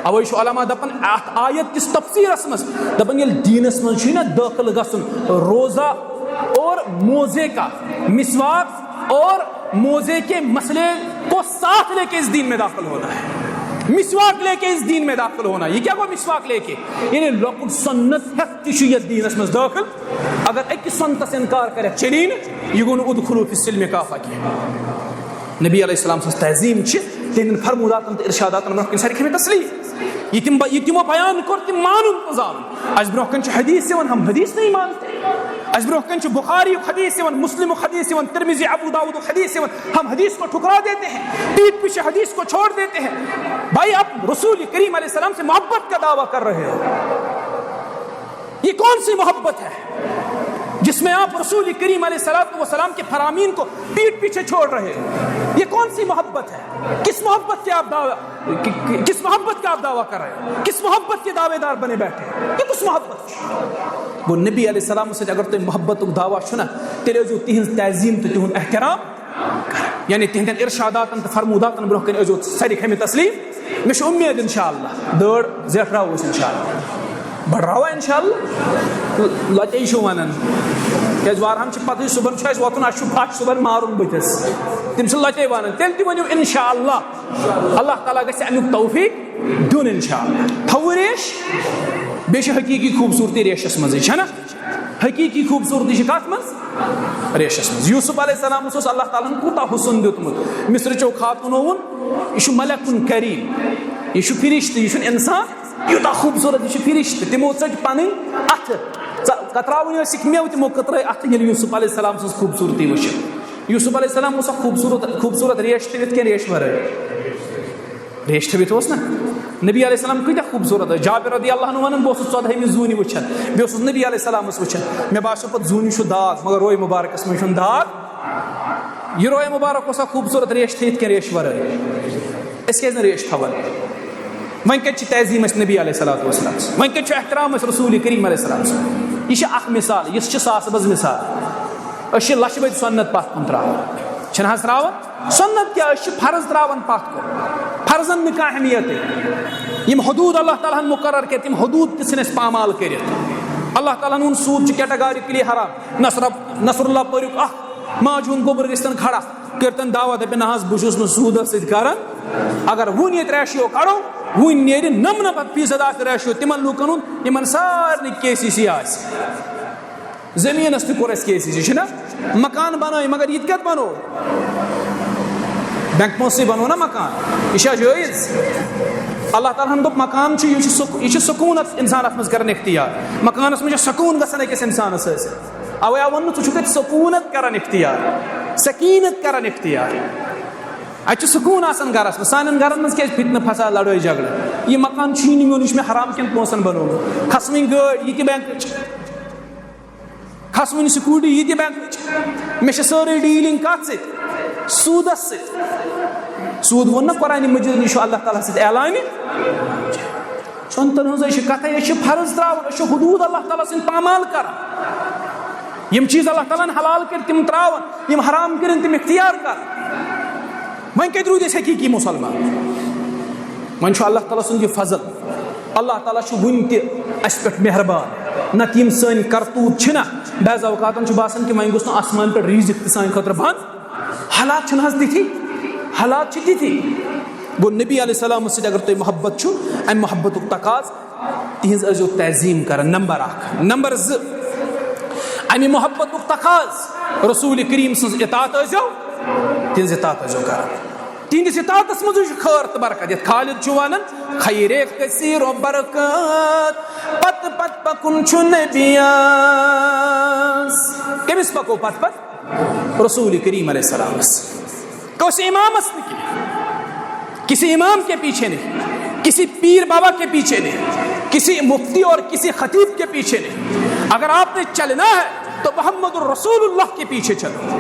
اوے علماء دپان ات آیت کس تفسیرس مز دپان یل دینس مز چھ نا داخل گژھن روزہ اور موزے کا مسواک اور موزے کے مسئلے کو ساتھ لے کے اس دین میں داخل ہونا ہے مسواک لے کے اس دین میں داخل ہونا یہ کیا کو مسواک لے کے یعنی لوکٹ سنت ہیت تشیت دین اس میں داخل اگر ایک سنت سے انکار کرے چلین یہ گون ادخلوا فی السلم کافہ کی نبی علیہ السلام سے تعظیم چھ تین فرمودات و ارشادات برہ کن ساری کھمے تسلیم یہ تمو بیان کر تم مانن تو زانن از برہ کن حدیث سے ہم حدیث نہیں مانتے از برہ کن بخاری حدیث سے مسلم حدیث سے ترمذی ابو داؤد حدیث سے ہم حدیث کو ٹھکرا دیتے ہیں پیٹ پیچھے حدیث کو چھوڑ دیتے ہیں بھائی آپ رسول کریم علیہ السلام سے محبت کا دعویٰ کر رہے ہو یہ کون سی محبت ہے جس میں آپ رسول کریم علیہ السلام کے فرامین کو پیٹ پیچھے چھوڑ رہے ہو یہ کون سی محبت ہے کس محبت کا آپ دعویٰ کر رہے ہو کس محبت کے دعوے دار بنے بیٹھے یہ کس محبت وہ نبی علیہ السلام سے اگر تم محبت کو دعویٰ چھنا تیرے جو تہذ تعظیم تو تہذ احترام یعنی تہندین ارشاداتن تو فرموداتن برہ کن ازو ساری کھمے تسلیم مش امید انشاءاللہ دڑ زیٹھراو انشاءاللہ بڑھراوا انشاءاللہ لتے شو ونان کیاز وارہم چھ پتہ صبح چھ واتن اچھ پھٹ صبح مارن بتس تم چھ لتے ونان تیل تہ ونیو انشاءاللہ اللہ تعالی گژھِ امیُک توفیق دیون انشاءاللہ تھو ریش بیش حقیقی خوبصورتی ریشس مزے چھ نا حقیقی خوبصورتی چھ کت مز ریشس مز یوسف علیہ السلام اس اللہ تعالیٰ ہن کوتا حسن دیتمت مصر چو خاتونو ون یہ ملک کریم یہ فرشتہ یہ انسان یوتا خوبصورت یہ فرشتہ تمو ژٹ پن اتھ کتراون ٲسِکھ میو تمو کترٲے اتھ ییٚلہِ یوسف علیہ السلام سٕنٛز خوبصورتی وٕچھ یوسف علیہ السلام اوس خوبصورت ریش تھٔوِتھ کِنہٕ ریش ورٲے ریش تھٔوِتھ اوس نا نبی علیہ السلام کۭتیاہ خوبصورت ٲسۍ جابر رضی اللہ عنہ ونان بہٕ اوسُس 14ہمہِ زوٗنہِ وٕچھان بیٚیہِ اوسُس نبی علیہ السلامس وٕچھان مےٚ باسیو پتہٕ زوٗنہِ چھُ داغ مگر روے مبارکس منٛز چھُنہٕ داغ یہ روے مبارک اوسا خوبصورت ریش تھٔوِتھ کِنہٕ ریش ورٲے أسۍ کیازِ نہٕ ریش تھاوان وۄنۍ کَتہِ چھِ تعظیٖم اَسہِ نبی علیہ صلاتُ وسلام وۄنۍ کَتہِ چھُ احترام اَسہِ رسوٗلِ کریم علیہ السلام یہِ چھِ اکھ مثال یُس چھِ ساسہٕ بٔژ مثال أسۍ چھِ لَچھِ بٔدۍ سۄنت پَتھ کُن ترٛاوان چھِنہٕ حظ ترٛاوان سۄنت کیٛاہ أسۍ چھِ فرض ترٛاوان پَتھ کُن فرضن نہٕ کانٛہہ اہمیتٕے یِم حدوٗد اللہ تعالیٰ ہن مُقرر کٔرۍ تِم حدوٗد تہِ ژھٕنۍ اَسہِ پامال کٔرِتھ اللہ تعالیٰ ہن ووٚن سوٗد چھُ کیٹاگارِکلی حرام نصر اللہ پٔرِکھ اکھ ماجہِ ہُنٛد گوٚبُر گٔژھتن کھڑا کٔرتن دعوا دَپن نہ حظ بہٕ چھُس نہٕ سوٗدس سۭتۍ کران اگر وُنہِ ییٚتہِ ریشیو کڑو وُنہِ نیرِ 99% آسہِ ریشیو تِمن لوٗکن ہُنٛد یِمن سارنٕے KCC آسہِ زٔمیٖنس تہِ کوٚر اَسہِ KCC چھُنہ مکان بنٲے مگر یہِ تہِ کتہِ بنو بینک پونٛسٕے بنو نا مکان یہِ چھا جٲیز اللہ تعالیٰ ہن دوٚپ مکان چھُ یہِ چھُ سکوٗن اِنسان اتھ منٛز کران اختیار مکانس منٛز چھُ سکوٗن گژھان أکِس اِنسانس ٲسِتھ اوے آو وننہٕ ژٕ چھُکھ اَتہِ سکوٗنت کران اختیار سکیٖنت کران اختیار اتہِ چھُ سکوٗن آسان گرس منٛز سانٮ۪ن گرن منٛز کیازِ فِتنہٕ فساد لڑٲے جگڑٕ یہِ مکان چھُے نہٕ میون یہِ چھُ مےٚ حرام کٮ۪ن پونٛسن بنومُت کھسوٕنۍ گٲڑۍ یہِ تہِ بینکٕچ کھسوٕنۍ سکوٗٹی یہِ تہِ بینکٕچ مےٚ چھِ سٲرٕے ڈیٖلِنٛگ کتھ سۭتۍ سوٗدس سۭتۍ سوٗد ووٚن نہ قرآنِ مجیٖد یہِ چھُ اللہ تعالیٰ سۭتۍ اعلانہِ سۄنتن ہٕنٛزٕے چھِ کتھے أسۍ چھِ فرض ترٛاوان أسۍ چھِ حدوٗد اللہ تعالیٰ سٕنٛدۍ پامال کران یِم چیٖز اللہ تعالیٰ ہن حلال کٔرۍ تِم ترٛاوان یِم حرام کٔرِنۍ تِم اختیار کران وۄنۍ کتہِ روٗدۍ أسۍ حقیٖقی مُسلمان وۄنۍ چھُ اللہ تعالیٰ سُنٛد یہِ فضل اللہ تعالیٰ چھُ وُنہِ تہِ اَسہِ پٮ۪ٹھ مہربان نتہٕ یِم سٲنۍ کرتوٗت چھِنہ بعض اوقاتن چھُ باسان کہِ وۄنۍ گوٚژھ نہٕ آسمان پٮ۪ٹھ ریٖزق تہِ سانہِ خٲطرٕ بنٛد حالات چھِنہٕ حظ تِتھی حالات چھِ تِتھی گوٚو نبی علیہ السلامس سۭتۍ اگر تۄہہِ محبت چھُ امہِ محبتُک تقاض تِہنٛز ٲسۍزیو تعظیٖم کران نمبر اکھ نمبر زٕ امہِ محبتُک تقاض رسوٗلِ کریم سٕنٛز اطاعت ٲسۍزیو تِہنٛز اطاعت ٲسۍزیو کران تِہنٛدِس اطاعتس منٛزٕے چھُ خٲر تہٕ برکت یتھ خالد چھُ ونان خیرے کثیر و برکت پتہٕ پتہٕ پکُن چھُ نبیَس کٔمِس پکو پتہٕ پتہٕ رسوٗلِ کریم علیہ السلامس کٲنٛسہِ امامس نہٕ کینٛہہ کسی امام کے پیچھے نہیں کسی پیر بابا کے پیچھے نہیں کسی مفتی اور کسی خطیب کے پیچھے نہیں اگر آپ نے چلنا ہے تو محمد الرسول اللہ کے پیچھے چلو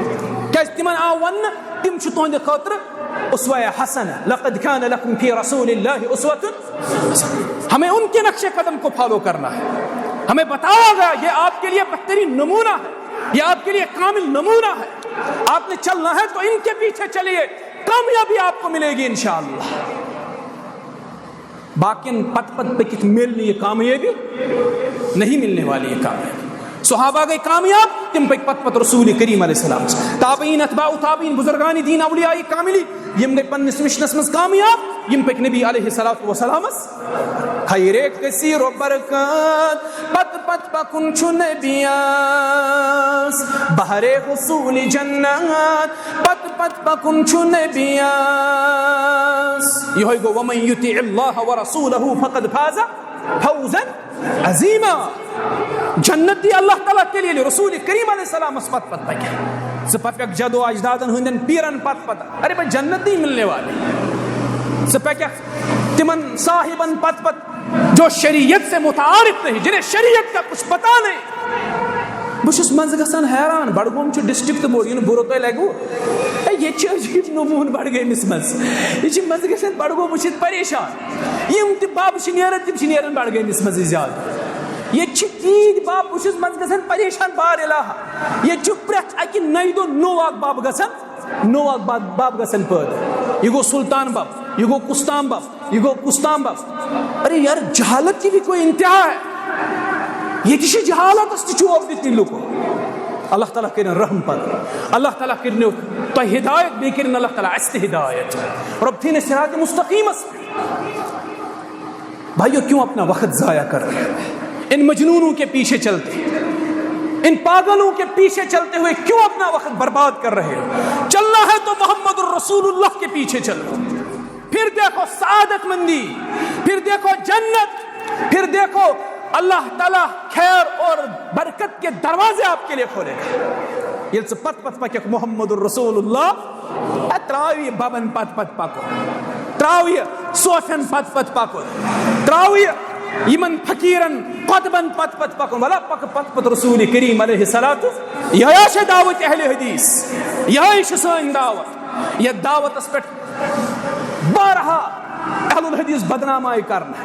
کیازِ تِمن آو وننہٕ تِم چھِ تُہنٛدِ خٲطرٕ اسوہ حسنہ لقد کان لکم فی رسول اللہ اسوۃ حسنہ ہمیں ان کے نقش قدم کو فالو کرنا ہے ہمیں بتایا گیا یہ آپ کے لیے بہترین نمونہ ہے یہ آپ کے لیے کامل نمونہ ہے آپ نے چلنا ہے تو ان کے پیچھے چلیے کامیابی آپ کو ملے گی انشاءاللہ باقین پت پت پکت ملنے یہ کامیابی نہیں ملنے والی یہ کامیابی صحابہ گئی کامیاب تم پک پت پت رسول کریم علیہ السلام تابعین اتباع تابعین بزرگان دین اولیاء کاملی یم گئی پنس مشنس مز کامیاب یم پک نبی علیہ الصلوۃ والسلام خیر کثیر و برکات پت پت پکن چھ نبیس بہر حصول جنات پت پت پکن چھ نبیس یہ گو ومن یطع اللہ ورسولہ فقد فاز فوزا عظیما جنت دی اللہ تعالیٰ کے لیے رسول کریم علیہ السلام اس پت پت پکے سے پت پک جدو اجدادن ہندن پیرن پت پت ارے بھائی جنت نہیں ملنے والی سے پک تمن صاحبن پت پت جو شریعت سے متعارف نہیں جنہیں شریعت کا کچھ پتا نہیں بہت مز گژھان حیران بڈگوم ڈسٹرکٹ بوڑ یہ برو تہ لگو یہ عجیب نمون بڈگٲمِس مز یہ مز گژھان بڈگوم وچھِتھ پریشان یم تہ باب نیران تم نیران بڈگٲمِس مز زیادٕ یہ تیٖتۍ باب بہٕ چھُس منٛزٕ گژھان پریشان بار الہ یہ پرٛٮ۪تھ اکہِ نَیہِ دۄہ نوٚو اکھ باب گژھان نوٚو اکھ باب گژھان پٲدٕ یہ گوٚو سلطان باب یہ گوٚو کُستام باب یہ گوٚو کُستام باب ارے یار جہالت کی بھی کوئی انتہا ہے یہ تہِ چھِ جہالتس تہِ چوب دِتھ لُکو اللہ تعالیٰ کٔرِنۍ رحم پتہٕ اللہ تعالیٰ کٔرِنو تۄہہِ ہدایت بیٚیہِ کٔرِنۍ اللہ تعالیٰ اَسہِ تہِ ہدایت رب تھیٖن اَسہِ صراط مستقیٖمس بھائیو کیوں اپنا وقت ضائع کر رہے ہیں ان مجنونوں کے پیچھے چلتے ان پاگلوں کے پیچھے چلتے ہوئے کیوں اپنا وقت برباد کر رہے ہو چلنا ہے تو محمد الرسول اللہ کے پیچھے چلو پھر دیکھو سعادت مندی پھر دیکھو جنت پھر دیکھو اللہ تعالیٰ خیر اور برکت کے دروازے آپ کے لیے کھولے گا یل سے پت پت پک محمد الرسول اللہ تراوی بابن پت پت پکو تراوی صوفن پت پت پکو تراوی یمن فقیرن قطبن پت پت پکن ولا پک پت پت رسول کریم علیہ الصلوۃ یہ چھ دعوت اہل حدیث یہ چھ سن دعوت یہ دعوت اس پہ بارہا اہل اہل الحدیث بدنام آئے کرنا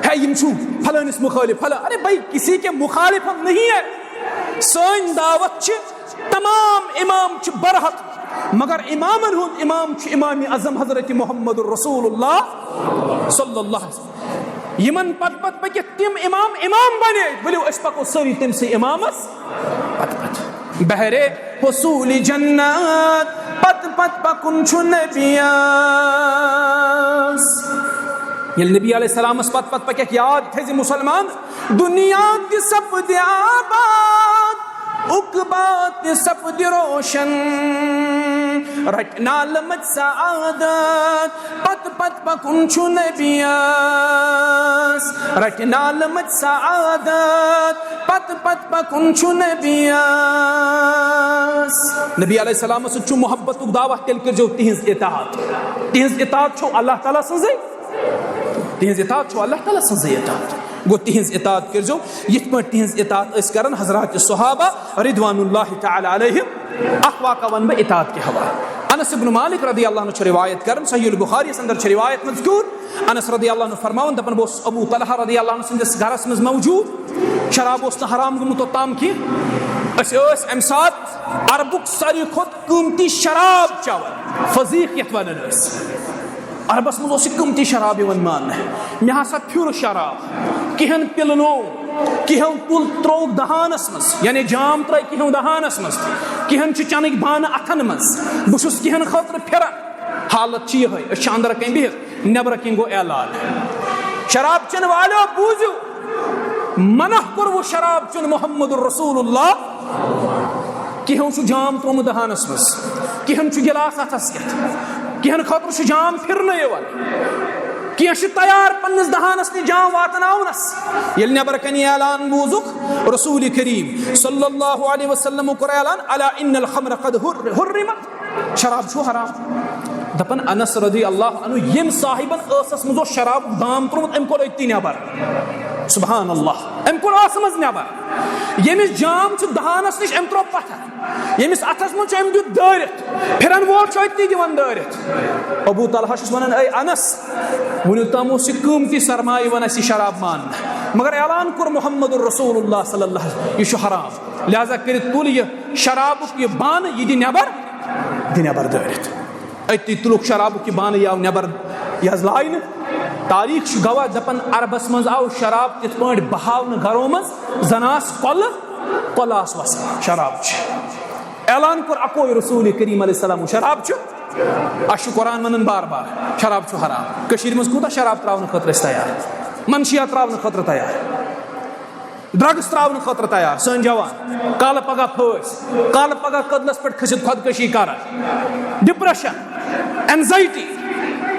ہے یم چھو فلانس مخالف فلاں. ارے بھائی کسی کے مخالف ہم نہیں ہے. سن دعوت چھ تمام امام چھ برحق مگر امامن ہند امام چھ امام اعظم حضرت محمد الرسول اللہ صلی اللہ علیہ وسلم. یمن پت پت پکت تم امام بنے ولو اس پکو سری تم سے امامس پت پت. بہرے حصول جنت پت پت پکن چھ نبیاس. یل نبی علیہ السلام اس پت پت پکت یاد تھے مسلمان دنیا کی سپد آباد اقبات سپد روشن رٹنا لمت سعادت پت پت پکن چھ نبیاس. رٹنا لمت سعادت پت پت پکن چھ نبیاس. نبی علیہ السلام سے چھ محبت دعوت تیل کر جو تہنز اطاعت. تہنز اطاعت چھو اللہ تعالیٰ سنزے. تہنز اطاعت چھو اللہ تعالیٰ سنزے اطاعت. گو تہنز اطاعت کر جو یت پہ تہنز اطاعت اس کرن حضرات صحابہ رضوان اللہ تعالی علیہم. اخواقہ ون بہ اطاعت کے حوالہ. انس بن مالک رضی اللہ عنہ چھ روایت کرن صحیح البخاری اندر چھ روایت مذکور. انس رضی اللہ عنہ فرماون دپن بوس ابو طلحہ رضی اللہ عنہ سندس گھرس مز موجود شراب اس حرام گمت توتام کی اس ام سات عربک ساروی کھت قیمتی شراب چاون فضیق یت ونن اس. عربس مز قیمتی شراب یوان مان مے ہسا پھر شراب کہن پلنو کہن تل تروک دہانس مز یعنی جام تر کہن دہانس مز کہن چنک بانہ اتھن مز بہس کہن خاطر پھران. حالت یہ اندر کن بہت نبر کن گو اعلان شراب چن والو بوزو منع کور وہ شراب چن محمد الرسول اللہ. کہن جام تروم دہانس مز کہن گلاس اتھس کت کہن خاطر جام پھرن کی تیار پنس دہانس نی جام واتناونس. یل نبر کنی اعلان بوزک رسول کریم صلی اللہ علیہ وسلم کور اعلان الا ان الخمر قد حرمت. شراب چھو حرام. دپن انس رضی اللہ عنہ یم صاحبن اسس مزو شراب دام ترمت ام کول ایتی نبر. سبحان اللہ ام کول اسمز نبر یمس جام چھ دہانس نش ام ترو پتھر یمس اتھس من چھ ام دیت دارت پھرن وول چھ ایتی دیوان دارت. ابو طلحہ چھس ونان اے انس ونیو تام اوس قیمتی سرمایہ ون اسی شراب مان مگر اعلان کور محمد الرسول اللہ صلی اللہ علیہ وسلم یہ چھ حرام لہذا کرت تل یہ شراب یہ بان یہ دی نبر دارت. ایتی تلک شراب کی بان یا نبر یہ لائن تاریخ گواہ دپن عربس مز آو شراب تت پہ بہاون گھروں مز زناس کلاس وس شراب اعلان کور اکو رسول کریم علیہ السلام شراب اش قرآن ونن بار بار شراب حرام. کشیر مز کوتا شراب تراون خاطر تیار منشیات تراون خاطر تیار ڈرگس تراون خاطر تیار. سن جوان کال پگہ پھس کال پگہ قدلس پہ کھست خودکشی کران ڈپریشن اینزائٹی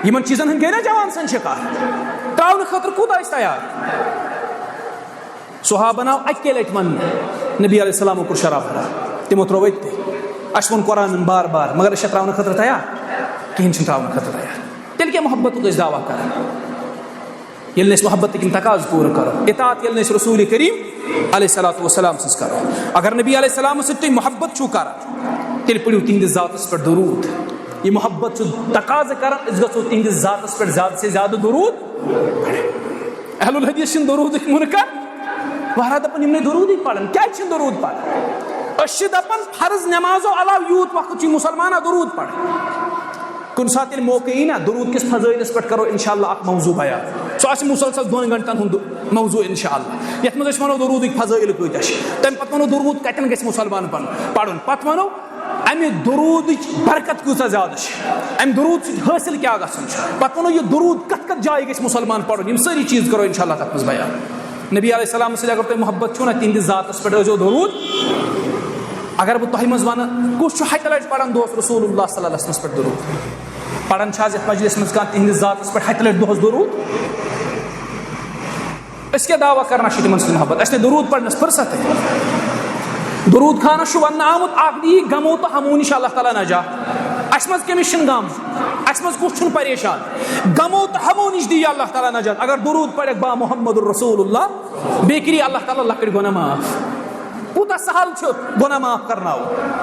یمن چیزن ہن گئی نا جوان سن شکار تراون خاطر کوتا تیار. صحابہ ناو اکی لٹ ون نبی علیہ السلام کو شراب حرام تمو ترو تے اش ون قرآن بار بار مگر اس تراون خاطر تیار کہین چھ تراون خاطر تیار. تیل کیا محبت کو دعویٰ کران یل نس محبت کن تقاض پور کرو اطاعت یل نس رسول کریم علیہ الصلوۃ والسلام سز کرو. اگر نبی علیہ السلام سی محبت چھو کران تیل پڑھو تہندس ذاتس پہ درود. یہ محبت تقاض کران اس گھو تہندس ذاتس پہ زیادہ سے زیادہ درود. اہل الحدیث چھ درود منکر وہرا دپن یم درود پڑھن کیا چھ درود پڑھن اس دپن فرض نمازو علاوہ یوت وقت چھ مسلمانہ درود پڑھ. کن سات موقع ای نا درود کس فضائلس پہ کرو انشاءاللہ اک موضوع بیان سو آس مسلسل 2 گھنٹن ہند موضوع انشاءاللہ یت مز ونو درود فضائل کتیا تم پتہ ونو درود کتن گژھِ مسلمان پڑھن پتہ ونو امہ درود برکت کۭژاہ زیادہ امہ درود حاصل کیا گژھن پتہ ونو یہ درود کت کت جائے گژھِ مسلمان پڑھن یم ساری چیز کرو انشاءاللہ تک مز بیان. نبی علیہ السلام سے اگر تم محبت چھو نا تہندس ذاتس پہ ٲسۍزیو درود. اگر بہ تہ مز ون کس ہتہ لٹہِ پڑھان دۄہس رسول اللہ صلی اللہ علیہ وسلم پہ درود پڑھان چھاز یتھ مجلس مز کانٛہہ تہندس ذاتس پہ ہتہ لٹہِ دۄہس درود. اس کیا دعویٰ کرنا چھ تمن سۭتۍ محبت اس نے درود پڑھنس فرصت ہے. درود خانس چھ وننہٕ آمُت اکھ دی غمو تہٕ ہمو نش اللہ تعالیٰ نجات. اس مز کٔمِس چھُنہٕ غم اس مز کُس چھُنہٕ پریشان غمو تہٕ ہمو نش دی اللہ تعالیٰ نجات. اگر درود پڑھکھ با محمد الرسول اللہ بیٚیہِ کری اللہ تعالیٰ لۄکٕٹۍ گۄناہ معاف. کوٗتاہ سہل چھُ گۄناہ معاف کرناو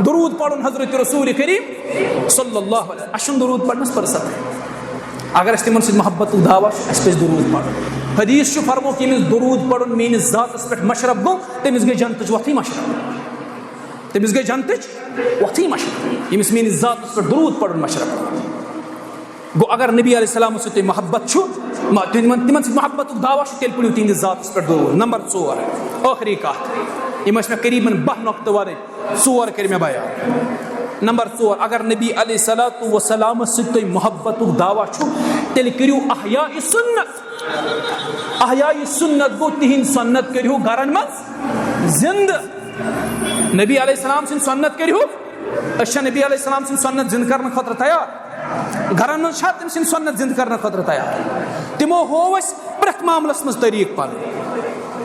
درود پڑھُن حضرت رسول کریم صلی اللہ علیہ وسلم. اس چھُنہٕ درود پڑھنس فرصت. اگر اس تمن سۭتۍ محبتُک دعوا چھُ اَسہِ پَزِ درود پَرُن. حدیث چھُ فرموک ییٚمِس درود پَرُن میٲنِس ذاتَس پٮ۪ٹھ مشرف گوٚو تٔمِس گٔے جنتٕچ وَتھٕے مشرف, تٔمِس گٔے جنتٕچ وَتھٕے مشرف ییٚمِس میٲنِس ذاتَس پٮ۪ٹھ درود پَرُن مشرف گوٚو. اگر نبی علیہ السلام سۭتۍ تۄہہِ محبت چھُ تِمن سۭتۍ محبتُک دعوا چھُ تیٚلہِ پٔرِو تِہنٛدِس ذاتَس پٮ۪ٹھ درود. نمبر 4 ٲخری کَتھ یِم ٲسۍ مےٚ قریٖباً 12 نۄقطہٕ وَنٕنۍ, 4 کٔرۍ مےٚ بیان. نمبر 4 اگر نبی علیہ الصلوۃ والسلام سۭتۍ تۄہہِ محبتُک دعوا چھُ تیٚلہِ کٔرِو احیاء سُنت. احیاء سُنت گوٚو تِہنٛدۍ سُنت کٔرِو گرن منٛز زندٕ. نبی علیہ السلام سٕنٛدۍ سُنت کٔرِو. أسۍ چھا نبی علیہ السلام سٕنٛدۍ سُنت زندٕ کرنہٕ خٲطرٕ تیار؟ گرن منٛز چھا تٔمۍ سٕنٛدۍ سُنت زندٕ کرنہٕ خٲطرٕ تیار؟ تِمو ہوو اَسہِ پرٛٮ۪تھ معاملس منٛز طریٖقہٕ پنُن.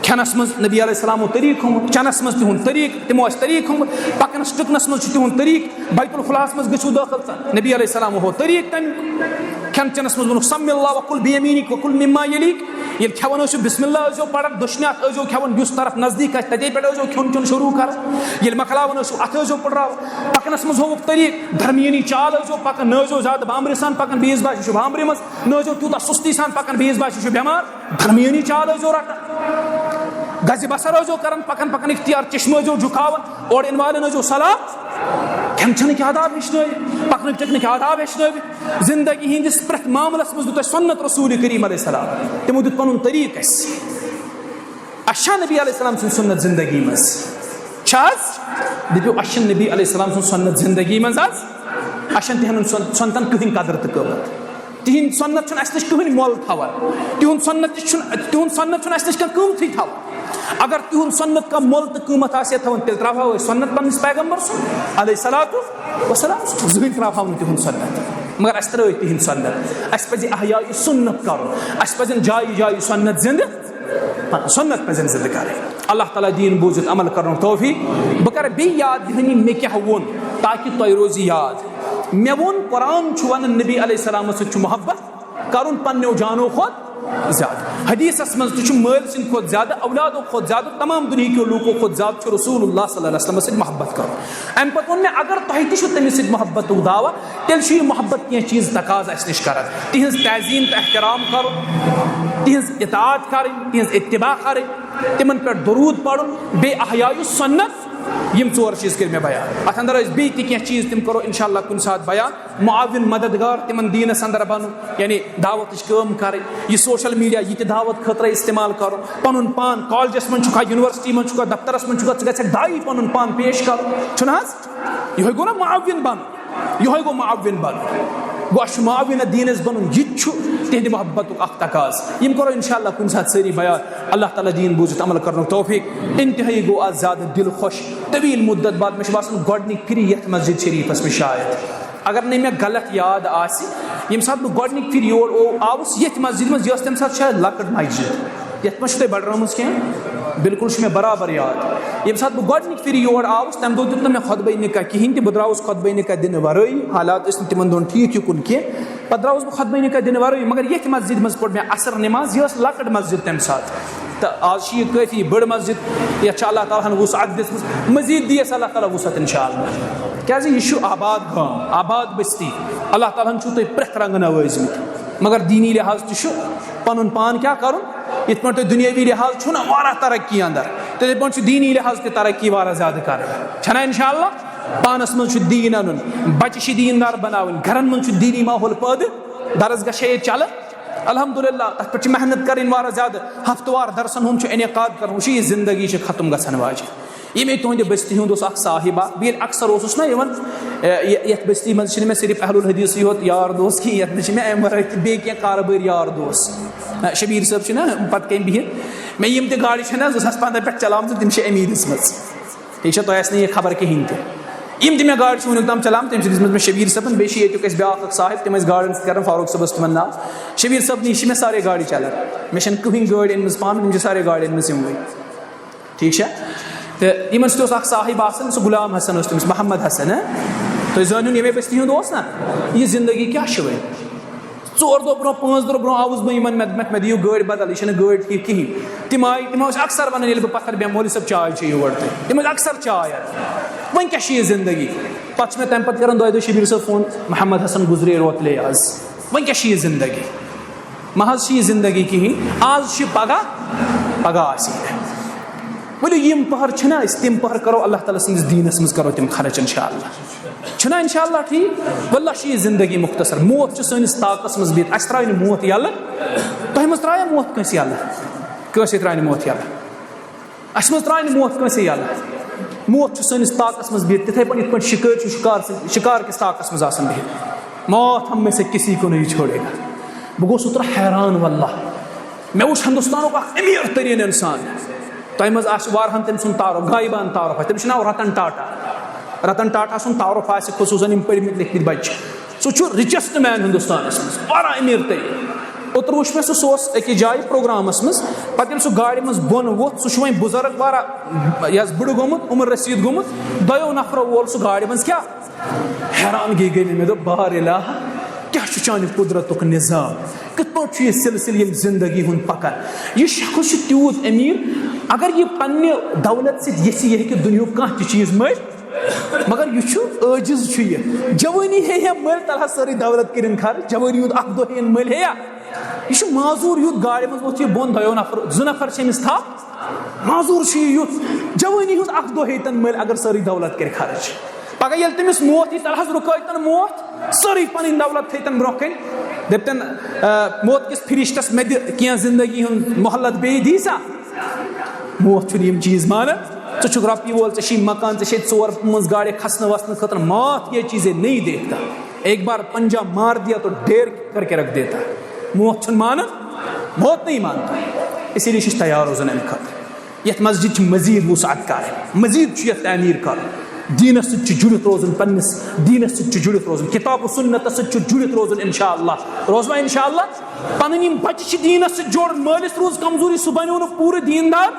کھٮ۪نس منٛز نبی علیہ السلامو طریٖقہٕ ہومُت, چٮ۪نس منٛز تِہُنٛد طریٖقہٕ, تِمو اَسہِ طریٖقہٕ ہومُت, پکنس ٹُکنس منٛز چھُ تِہُنٛد طریٖقہٕ, بیت الخلاہس منٛز گٔژھِو دٲخل نبی علیہ السلامو ہوو طریٖقہٕ تمیُک. کھٮ۪ن چٮ۪نس منٛز ووٚنُکھ سمی اللہ وکُل بیمیٖنِک وکُل مما یلیٖک. ییٚلہِ کھٮ۪وان ٲسِو بسم اللہ ٲسۍزیو پران, دٔچھنہِ اَتھ ٲسۍزیو کھٮ۪وان یُس طرف نزدیٖک آسہِ تتے پٮ۪ٹھ ٲسۍزیو کھیوٚن چیوٚن شروٗع کران. ییٚلہِ مۄکلاوان ٲسِو اَتھ ٲسۍزیو پٕڑراوان. پکنس منٛز ہووُکھ طریٖقہٕ درمیٲنی چال ٲسۍزیو پکان, نہ ٲسۍزیو زیادٕ بامبرِ سان پکان بیٚیِس باسہِ یہِ چھُ بامبرِ منٛز, نہ ٲسۍزیو تیوٗتاہ سُستی سان پکان بیٚیِس باسہِ یہِ چھُ بٮ۪مار. درمیٲنی چال ٲسۍزیو رٹان, گزِ بسر ٲسۍزیو کران, پکان پکان اختیار چشمہٕ ٲسۍزیو جُکھاوان, اورٕ یِنہٕ والٮ۪ن ٲسۍزیو سلام. کھٮ۪ن چٮ۪نٕکۍ آداب ہیٚچھنٲوِتھ, پکنٕکۍ ٹِکنٕکۍ آداب ہیٚچھنٲوِتھ. زندگی ہٕنٛدِس پرٛٮ۪تھ معاملس منٛز دیُت اَسہِ سُنت رسوٗلِ کریم علیہ السلام. تِمو دیُت پنُن طریٖقہٕ اَسہِ. اَسہِ چھا نبی علیہ السلام سٕنٛز سُنت زندگی منٛز؟ چھا حظ؟ دٔپِو اَسہِ چھنہٕ نبی علیہ السلام سٕنٛز سُنت زندگی منٛز حظ. اَسہِ چھنہٕ تِہنٛدٮ۪ن سُنتن کٕہٕنۍ قدر تہٕ قۭمت. تِہنٛدۍ سُنت چھُنہٕ اَسہِ نِش کٕہٕنۍ مۄل تھاوان. تِہُنٛد سُنت چھُنہٕ اَسہِ نِش کانٛہہ قۭمتھٕے تھاوان. اگر تِہُنٛد سُنت کانٛہہ مۄل تہٕ قۭمت آسہِ ہا تھاوان تیٚلہِ ترٛاوہو أسۍ سُنت پنٛنِس پیغمبر سُنٛد علیہ الصلوۃ والسلام. زٕہٕنۍ ترٛاوہو نہٕ تِہُنٛد سُنت, مگر اَسہِ ترٛٲے تِہنٛدۍ سُنت. اَسہِ پَزِ احیاء سُنت کَرُن. اَسہِ پَزن جایہِ جایہِ سُنت زندٕ, سُنت پَزن زندٕ کَرٕنۍ. اللہ تعالیٰ دیٖن بوٗزِتھ عمل کَرنُک توفیٖق. بہٕ کَرٕ بیٚیہِ یاد دِہٲنی مےٚ کیٛاہ ووٚن تاکہِ تۄہہِ روزِ یاد. مےٚ ووٚن قرآن چھُ وَنان نبی علیہ السلامَس سۭتۍ چھُ محبت کَرُن پنٛنیو جانو کھۄتہٕ زیادٕ. حدیثس منٛز تہِ چھُ مٲلۍ سٕنٛدِ کھۄتہٕ زیادٕ, اولادو کھۄتہٕ زیادٕ, تمام دُنہیٖکیو لوٗکو کھۄتہٕ زیادٕ چھُ رسول اللہ صلی اللہ علیہ وسلمس سۭتۍ محبت کَرُن. اَمہِ پتہٕ ووٚن مےٚ اگر تۄہہِ تہِ چھُو تٔمِس سۭتۍ محبتُک دعوا تیٚلہِ چھُ یہِ محبت کینٛہہ چیٖز تقاضہٕ اَسہِ نِش کران. تِہنٛز تعظیٖم تہٕ احترام کَرُن, تِہنٛز اطاعت کَرٕنۍ, تِہنٛز اتباع کَرٕنۍ, تِمن پٮ۪ٹھ درود پَرُن, بیٚیہِ احیاء سُنت. یِم 4 چیٖز کٔرۍ مےٚ بیان. اَتھ انٛدر ٲسۍ بیٚیہِ تہِ کینٛہہ چیٖز تِم کَرو اِنشاء اللہ کُنہِ ساتہٕ بیان. معاوِن مددگار تِمن دیٖنس انٛدر بنُن, یعنی دعوتٕچ کٲم کَرٕنۍ. یہِ سوشل میٖڈیا یہِ تہِ دعوت خٲطرٕ استعمال کَرُن. پنُن پان کالجس منٛز چھُکھا, یونیورسٹی منٛز چھُکھا, دفترس منٛز چھُکھا, ژٕ گژھکھ دایی پنُن پان پیش کَرُن, چھُنہٕ حظ؟ یِہوے گوٚو نا معاوِن بنُن, یِہوے گوٚو معاوِن بنُن. گوٚو اَسہِ چھُ معاوِنہ دیٖنس بنُن, یہِ تہِ چھُ تِہنٛدِ محبتُک اکھ تقاضہٕ. یِم کَرو اِنشاء اللہ کُنہِ ساتہٕ سٲری بیان. اللہ تعالیٰ دیٖن بوٗزِتھ عمل کَرنُک توفیٖق. اِنتہٲیی گوٚو آز زیادٕ دِل خۄش, طویٖل مُدت بعد. مےٚ چھُ باسان گۄڈنِکۍ پھِرِ یتھ مسجد شریٖفس منٛز شاید, اگر نہٕ مےٚ غلط یاد آسہِ, ییٚمہِ ساتہٕ بہٕ گۄڈنِکۍ پھِرِ یور آوُس ییٚتھۍ مسجد منٛز, یہِ ٲس تَمہِ ساتہٕ شاید لۄکٕٹ مسجد. یتھ منٛز چھُو تۄہہِ بڑرٲومٕژ کینٛہہ؟ بالکل چھُ مےٚ برابر یاد. ییٚمہِ ساتہٕ بہٕ گۄڈنِکۍ پھِرِ یور آوُس تَمہِ دۄہ دیُت نہٕ مےٚ خۄطبَے نِکاح کِہیٖنۍ تہِ. بہٕ درٛاوُس خۄطبَے نِکاح دِنہٕ ورٲیی, حالات ٲسۍ نہٕ تِمن دۄہن ٹھیٖک یُکُن کینٛہہ. پتہٕ درٛاوُس بہٕ خۄطبَے نِکاح دِنہٕ ورٲیی, مگر ییٚتھۍ مسجد منٛز پٔر مےٚ عصر نٮ۪ماز. یہِ ٲس لۄکٕٹ مسجد تَمہِ ساتہٕ, تہٕ آز چھِ یہِ کٲفی بٔڑ مسجد. یتھ چھِ اللہ تعالیٰ ہن وُسعت دِژمٕژ, مزیٖد دِیَس اللہ تعالیٰ وُسعت اِنشاء اللہ. کیٛازِ یہِ چھُ آباد گام, آباد بستی. اللہ تعالیٰ ہن چھُو تۄہہِ پرٛٮ۪تھ رنٛگہٕ نوٲزمٕتۍ, مگر دیٖنی لحاظ تہِ چھُ پنُن پان کیٛاہ کَرُن. یِتھ پٲٹھۍ تۄہہِ دُنیٲوی لحاظ چھُو نا واریاہ ترقی انٛدر, تِتھَے پٲٹھۍ چھُ دیٖنی لحاظ تہِ ترقی واریاہ زیادٕ کَرٕنۍ, چھَنا اِنشاء اللہ. پانَس منٛز چھُ دیٖن اَنُن, بَچہِ چھِ دیٖندار بناوٕنۍ, گرن منٛز چھُ دیٖنی ماحول پٲدٕ, درسگاہ چھا ییٚتہِ چلان الحمدللہ. تَتھ پٮ۪ٹھ چھِ محنت کَرٕنۍ واریاہ زیادٕ, ہفتہٕ وار درسن ہُنٛد چھُ انعقاد کَرُن. وٕچھِو یہِ زندگی چھِ ختم گژھن واجیٚنۍ. ییٚمے تُہنٛدِ بستی ہُنٛد اوس اکھ صاحب اکھ, بہٕ ییٚلہِ اکثر اوسُس نا یِوان, یتھ بستی منٛز چھِنہٕ مےٚ صرف اہل الحدیٖثٕے یوت یار دوس کینٛہہ, یتھ منٛز چھِ مےٚ اَمہِ ورٲے تہِ بیٚیہِ کینٛہہ کارٕبٲرۍ یار دوس. شبیٖر صٲب چھِ نا پتہٕ کَنۍ بِہِتھ, مےٚ یِم تہِ گاڑِ چھےٚ نا 2015 پٮ۪ٹھ چلاومژٕ تِم چھِ امی دِژمٕژ. ٹھیٖک چھا, تۄہہِ آسہِ نہٕ یہِ خبر کِہینۍ تہِ. یِم تہِ مےٚ گاڑِ چھِ وٕنیُک تام چلاومژٕ تِم چھِ دِژمٕژ مےٚ شبیٖر صٲبن. بیٚیہِ چھِ ییٚتیُک اَسہِ بیٛاکھ اکھ صاحب, تِم ٲسۍ گاڑٮ۪ن سۭتۍ کران, فاروق صٲبس تِمن ناو. شبیٖر صٲب نِش چھِ مےٚ سارے گاڑِ چلان, مےٚ چھنہٕ کٕہٕنۍ گٲڑۍ أنمٕژ پانہٕ, تِم چھِ سارے گاڑِ أنمٕژ یِموٕے. ٹھیٖک چھا, تہٕ یِمن سۭتۍ اوس اکھ صاحب آسان, سُہ غلام حسن اوس تٔمِس, محمد حسن. تُہۍ زٲنِو ییٚمے بستی ہُنٛد اوس نا. یہِ زندگی کیٛاہ چھِ وۄنۍ, 4 دۄہ برونٛہہ 5 دۄہ برونٛہہ آوُس بہٕ یِمن, مےٚ دِیِو گٲڑۍ بدل, یہِ چھَنہٕ گٲڑۍ ٹھیٖک کِہینۍ. تِم ٲسۍ اکثر وَنان ییٚلہِ بہٕ پتھر بیٚہمہٕ, مولوی صٲب چاے چیٚیِو یور تُہۍ. تِم ٲسۍ اکثر چاے اَتھ. وۄنۍ کیٛاہ چھِ یہِ زندگی. پتہٕ چھِ مےٚ تَمہِ پتہٕ کران 2 دۄہ شبیٖر صٲب فون, محمد حسن گُزرے روتلے آز. وۄنۍ کیٛاہ چھِ یہِ زندگی مہ حظ چھِ یہِ زندگی کِہیٖنۍ آز چھِ پگاہ آسہِ ؤلِو یِم پہر چھِنہ أسۍ تِم پہر کرو اللہ تعالیٰ سٕنٛدِس دیٖنس منٛز کرو تِم خرٕچ انشاء اللہ چھُنہ انشاء اللہ ٹھیٖک واللہ چھِ یہِ زندگی مختصر موت چھِ سٲنِس طاقس منٛز بِہِتھ اَسہِ ترٛایہِ نہٕ موت یَلہٕ تۄہہِ منٛز ترٛایہ موت کٲنٛسہِ یَلہٕ کٲنٛسے ترٛایہِ نہٕ موت یَلہٕ اَسہِ منٛز ترٛایہِ نہٕ موت کٲنٛسے یَلہٕ موت چھُ سٲنِس طاقس منٛز بِہِتھ تِتھَے پٲٹھۍ یِتھ پٲٹھۍ شِکٲرۍ چھُ شِکار کِس طاقس منٛز آسان بِہِتھ موت ہم میں سے کسی کو نہیں چھوڑے گا بہٕ گوٚوُس اوترٕ حیران واللہ مےٚ وٕچھ ہندوستانُک اکھ أمیٖر تریٖن اِنسان تۄہہِ منٛز آسہِ واریاہن تٔمۍ سُنٛد تعارُف غایبان تعارُف آسہِ تٔمِس چھُ ناو رتن ٹاٹا سُنٛد تعارُف آسہِ خصوٗصن یِم پٔرمٕتۍ لیکھمٕتۍ بچہِ سُہ چھُ رِچسٹ مین ہندوستانس منٛز واریاہ أمیٖر تریٖن اوترٕ وٕچھ مےٚ سُہ اوس أکِس جایہِ پروگرامس منٛز پتہٕ ییٚلہِ سُہ گاڑِ منٛز بۄن ووٚتھ سُہ چھُ وۄنۍ بُزرگ واریاہ یہِ حظ بٕڑٕ گوٚمُت عمر رسیٖد گوٚمُت دۄیو نفرو وول سُہ گاڑِ منٛز کیٛاہ حیرانگی گٔے مےٚ دوٚپ بار الہ کیٛاہ چھُ چانہِ قُدرتُک نظام کِتھ پٲٹھۍ چھُ یہِ سلسلہٕ ییٚمہِ زندگی ہُنٛد پکان یہِ شخص چھُ تیوٗت أمیٖر اگر یہِ پننہِ دولت سۭتۍ یژھِ یہِ ہیٚکہِ دُنیہُک کانٛہہ تہِ چیٖز مٔلۍ مگر یہِ چھُ عٲجِز چھُ یہِ جوٲنی ہیٚیا مٔلۍ تلہا سٲرٕے دولت کٔرِنۍ خرٕچ جوٲنی ہُنٛد اکھ دۄہ ہیٚیِن مٔلۍ ہیٚیا یہِ چھُ معذوٗر یُتھ گاڑِ منٛز ووٚتھ یہِ بۄن دۄیو نفر زٕ نفر چھِ أمِس تھپھ معذوٗر چھُ یہِ یُتھ جوٲنی ہُنٛد اکھ دۄہ ہیٚیہِ تن مٔلۍ اگر سٲرٕے دولت کرِ خرٕچ پگاہ ییٚلہِ تٔمِس موت یی تلہٕ حظ رُکٲیتن موت سٲرٕے پنٕنۍ دولت تھٲیتن برونٛہہ کَنۍ دٔپتن موت کِس فرشتس مےٚ دِ کینٛہہ زندگی ہُنٛد مۄہلت بیٚیہِ دی سا موت چھُنہٕ یِم چیٖز مانان ژٕ چھُکھ رۄپیہِ وول ژےٚ چھُے مکان ژےٚ چھے ژور منٛز گاڑِ کھسنہٕ وسنہٕ خٲطرٕ موت یہ چیٖزے نہیں دیکھتا ایک بار پنجہ مار دیا تو ڈھیر کر کے رکھ دیتا موت چھُنہٕ مانان موت نہیں مانتا اسی لیے چھِ أسۍ تیار روزان اَمہِ خٲطرٕ یتھ مسجد چھِ مزیٖد وسعت کرٕنۍ مزیٖد چھُ یتھ تعمیٖر کرُن دیٖنس سۭتۍ چھُ جُڑِتھ روزُن پننِس دیٖنس سۭتۍ چھُ جُڑِتھ روزُن کِتاب و سُنتس سۭتۍ چھُ جُڑِتھ روزُن انشاء اللہ روزوا انشاء اللہ پنٕنۍ یِم بچہِ چھِ دیٖنس سۭتۍ جوڑُن مٲلِس روٗز کمزوری سُہ بنیو نہٕ پوٗرٕ دیٖندار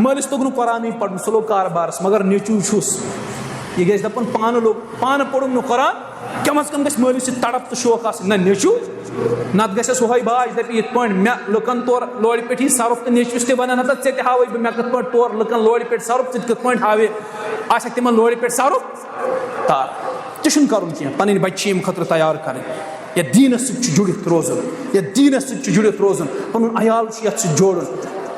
مٲلِس توٚگ نہٕ قرآنٕے پرُن سُہ لوٚگ کاربارس مگر نیٚچوٗ چھُس یہِ گژھِ دپُن پانہٕ پوٚرُم نہٕ قرآن کم از کم گژھِ مٲلِس سۭتۍ تڑپ تہٕ شوق آسٕنۍ نہ نیٚچوٗ نتہٕ گژھٮ۪س ہُہے باج دپہِ یِتھ پٲٹھۍ مےٚ لُکن تورٕ لورِ پٮ۪ٹھ صرف تہٕ نیٚچوِس تہِ ونن ہسا ژےٚ تہِ ہاوے بہٕ مےٚ کِتھ پٲٹھۍ تورٕ لُکن لورِ پٮ۪ٹھ صرف ژٕ تہِ کِتھ پٲٹھۍ ہاوے آسٮ۪کھ تِمن لورِ پٮ۪ٹھ صرف تار تہِ چھُنہٕ کرُن کینٛہہ پنٕنۍ بچہِ چھِ ییٚمہِ خٲطرٕ تیار کرٕنۍ یتھ دیٖنس سۭتۍ چھُ جُڑِتھ روزُن یتھ دیٖنس سۭتۍ چھُ جُڑِتھ روزُن پنُن عیال چھُ یتھ سۭتۍ جوڑُن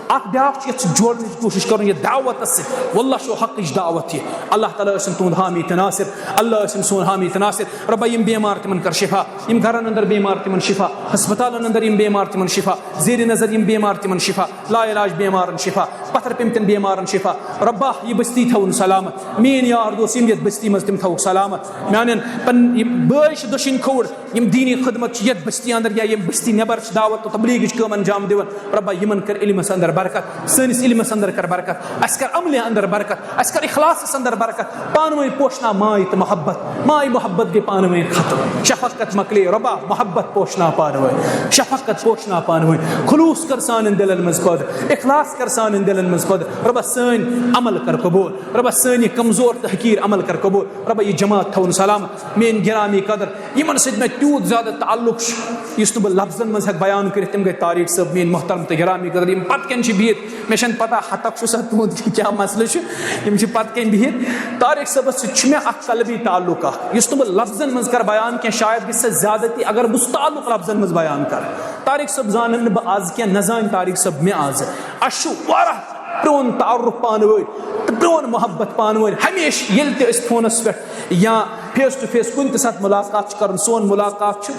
اکھ بیاکھ چھُ یتھ سۭتۍ جوڑنٕچ کوٗشش کرُن یتھ دعوتس سۭتۍ واللہ چھُ حقٕچ دعوت یہِ اللہ تعالیٰ ٲسِن تُہُنٛد حامی تہٕ ناصِر اللہ ٲسِن سون حامی تہٕ ناصِر رۄبا یِم بیمار تِمن کر شفا یِم گرن اندر بیمار تِمن شفا ہسپتالن اندر یِم بیمار تِمن شفا زیرِ نظر یِم بیمار تِمن شفا لا علاج بیمارن شفا پتھر پیٚمتٮ۪ن بیمارن شفا رۄبا یہِ بستی تھاوُن سلامت میٲنۍ یار دوس یِم یتھ بستی منٛز تِم تھاوُکھ سلامت میانٮ۪ن پنٕنۍ یِم بٲے چھِ دٔچھِنۍ کھوٚوُر یِم دیٖنی خدمت چھِ یتھ بستی اندر یا یِم بستی نٮ۪بر چھِ دعوت تہٕ تبلیٖغٕچ کٲم انجام دِوان رۄبا یِمن کر علمس اندر برکت سٲنِس علمس اندر کر برکت اَسہِ کر عملہِ اندر برکت اَسہِ کر اخلاصس اندر برکت پانہٕ ؤنۍ پوشنا ماے تہٕ محبت ماے محبت گٔے پانہٕ ؤنۍ ختم شفقت مۄکلے رۄبا محبت پوشنا پانہٕ ؤنۍ شفقت پوشنا پانہٕ ؤنۍ خلوٗص کر سانٮ۪ن دلن منٛز پٲدٕ اخلاص کر سانٮ۪ن دلن منٛز پٲدٕ رۄبا سٲنۍ عمل کر قبوٗل رۄبا سٲنۍ یہِ کمزور تہٕ حقیٖر عمل کر قبوٗل رۄبا یہِ جماعت تھاوُن سلامت میٲنۍ گرامی قدر یِمن سۭتۍ مےٚ تیوٗت زیادٕ تعلق چھُ یُس نہٕ بہٕ لفظن منٛز ہٮ۪کہٕ بیان کٔرِتھ تِم گٔے طاریق صٲب میٲنۍ محترم تہٕ گرامی قدر یِم پتہٕ کٮ۪ن چھِ بِہِتھ مےٚ چھنہٕ پتہ ہتک چھُ سا تُہُنٛد کیٛاہ مسلہٕ چھُ یِم چھِ پتہٕ کَنۍ بِہِتھ طاریق صٲبس سۭتۍ چھُ مےٚ اکھ قلبی تعلق اکھ یُس نہٕ بہٕ لفظن منٛز کرٕ بیان کینٛہہ شاید گژھِ سا زیادتی اگر بہٕ سُہ تعلق لفظن منٛز بیان کرٕ طاریق صٲب زانن نہٕ بہٕ آز کینٛہہ نہ زانہِ طاریق صٲب مےٚ آزٕ اَسہِ چھُ واریاہ پرٛون تعارُف پانہٕ ؤنۍ تہٕ پرٛون محبت پانہٕ ؤنۍ ہمیشہٕ ییٚلہِ تہِ أسۍ فونس پٮ۪ٹھ یا فیس ٹُو فیس کُنہِ تہِ ساتہٕ مُلاقات چھُ کرُن سون مُلاقات چھُ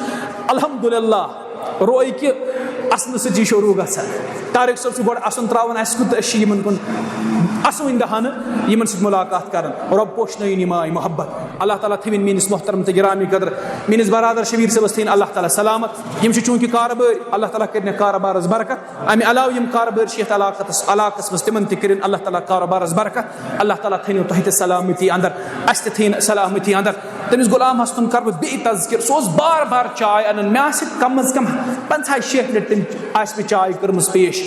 الحمدُاللہ روے کہِ اَسنہٕ سۭتی شروٗع گژھان طاریق صٲب چھُ گۄڈٕ اَسُن تراوان اَسہِ کُن تہٕ أسۍ چھِ یِمن کُن اَسوٕنۍ دہانہٕ یِمن سۭتۍ مُلاقات کران رۄب پوشنٲیِن یہِ ماے محبت اللہ تعالیٰ تھٲوِن میٲنِس محترم تہٕ گرامی قدر میٲنِس برادر شبیٖر صٲبس تھٲیِن اللہ تعالیٰ سلامت یِم چھِ چوٗنٛکہِ کارٕبٲرۍ اللہ تعالیٰ کٔرِنکھ کارٕبارس برکت اَمہِ علاوٕ یِم کارٕبٲرۍ چھِ یتھ علاقس منٛز تِمن تہِ کٔرِنۍ اللہ تعالیٰ کارٕبارس برکت اللہ تعالیٰ تھٲینو تۄہہِ تہِ سلامتی اندر اَسہِ تہِ تھٲیِن سلامتی اندر تٔمِس غلام حسنُن کرٕ بہٕ بیٚیہِ تذکِر سُہ اوس بار بار چاے انان مےٚ آسہِ کم از کم 50-60 لٹہِ تٔمۍ آسہِ مےٚ چاے کٔرمٕژ پیش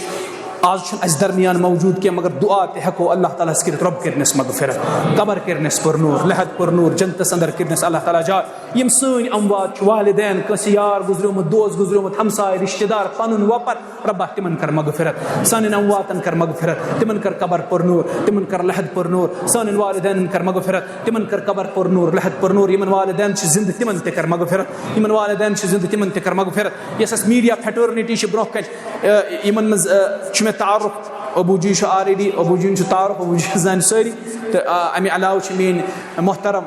آج چھُنہٕ اَسہِ درمیان موجوٗد کینٛہہ مگر دعا تہِ ہٮ۪کو اللہ تعالیٰ ہَس کٔرِتھ رۄب کٔرنَس مغفرت قبر کٔرنَس پُرنوٗر لحد پُرنوٗر جنتَس اندر کٔرنَس اللہ تعالیٰ جاے یِم سٲنۍ اموات چھِ والدین کٲنٛسہِ یار گُزریومُت دوس گُزریومُت ہمساے رِشتہٕ دار پَنُن وۄپَر رۄبا تِمن کر مغفرت سانٮ۪ن امواتن کر مغفرت تِمن کر قبر پُرنوٗر تِمن کر لحد پُرنوٗر سانٮ۪ن والدینن کر مغفرت تِمن کر قبر پُرنوٗر لحد پُرنوٗر یِمن والدین چھِ زِندٕ تِمن تہِ کر مغفرت یِمن والدین چھِ زِندٕ تِمن تہِ کر مغفرت یۄس اَسہِ میٖڈیا فیٹرنٹی چھِ برونٛہہ کَنہِ یِمن منٛز چھُ مےٚ تعارُف ابوٗ جی چھُ آلریڈی ابوٗ جی چھُ تعارُف ابوٗ جی زانہِ سٲری تہٕ اَمہِ علاوٕ چھِ میٲنۍ محترم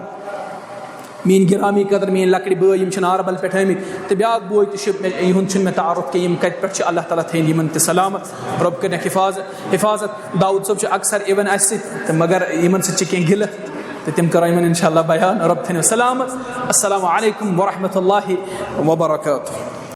میٲنۍ گرامی قدر میٲنۍ لۄکٕٹۍ بٲے یِم چھِ ناربل پٮ۪ٹھ آمٕتۍ تہٕ بیٛاکھ بوے تہِ چھُ یِہُنٛد چھُنہٕ مےٚ تعارُف کینٛہہ یِم کَتہِ پٮ۪ٹھ چھِ اللہ تعالیٰ تھٲیِن یِمن تہِ سلامت رۄب کٔرنَکھ حفاظت داوٗد صٲب چھُ اکثر یِوان اَسہِ سۭتۍ تہٕ مگر یِمن سۭتۍ چھِ کینٛہہ گِلہٕ تہٕ تِم کرو یِمن انشاء اللہ بیان رۄب تھٲینو سلامت السلام علیکم ورحمۃ اللہ وبرکاتہ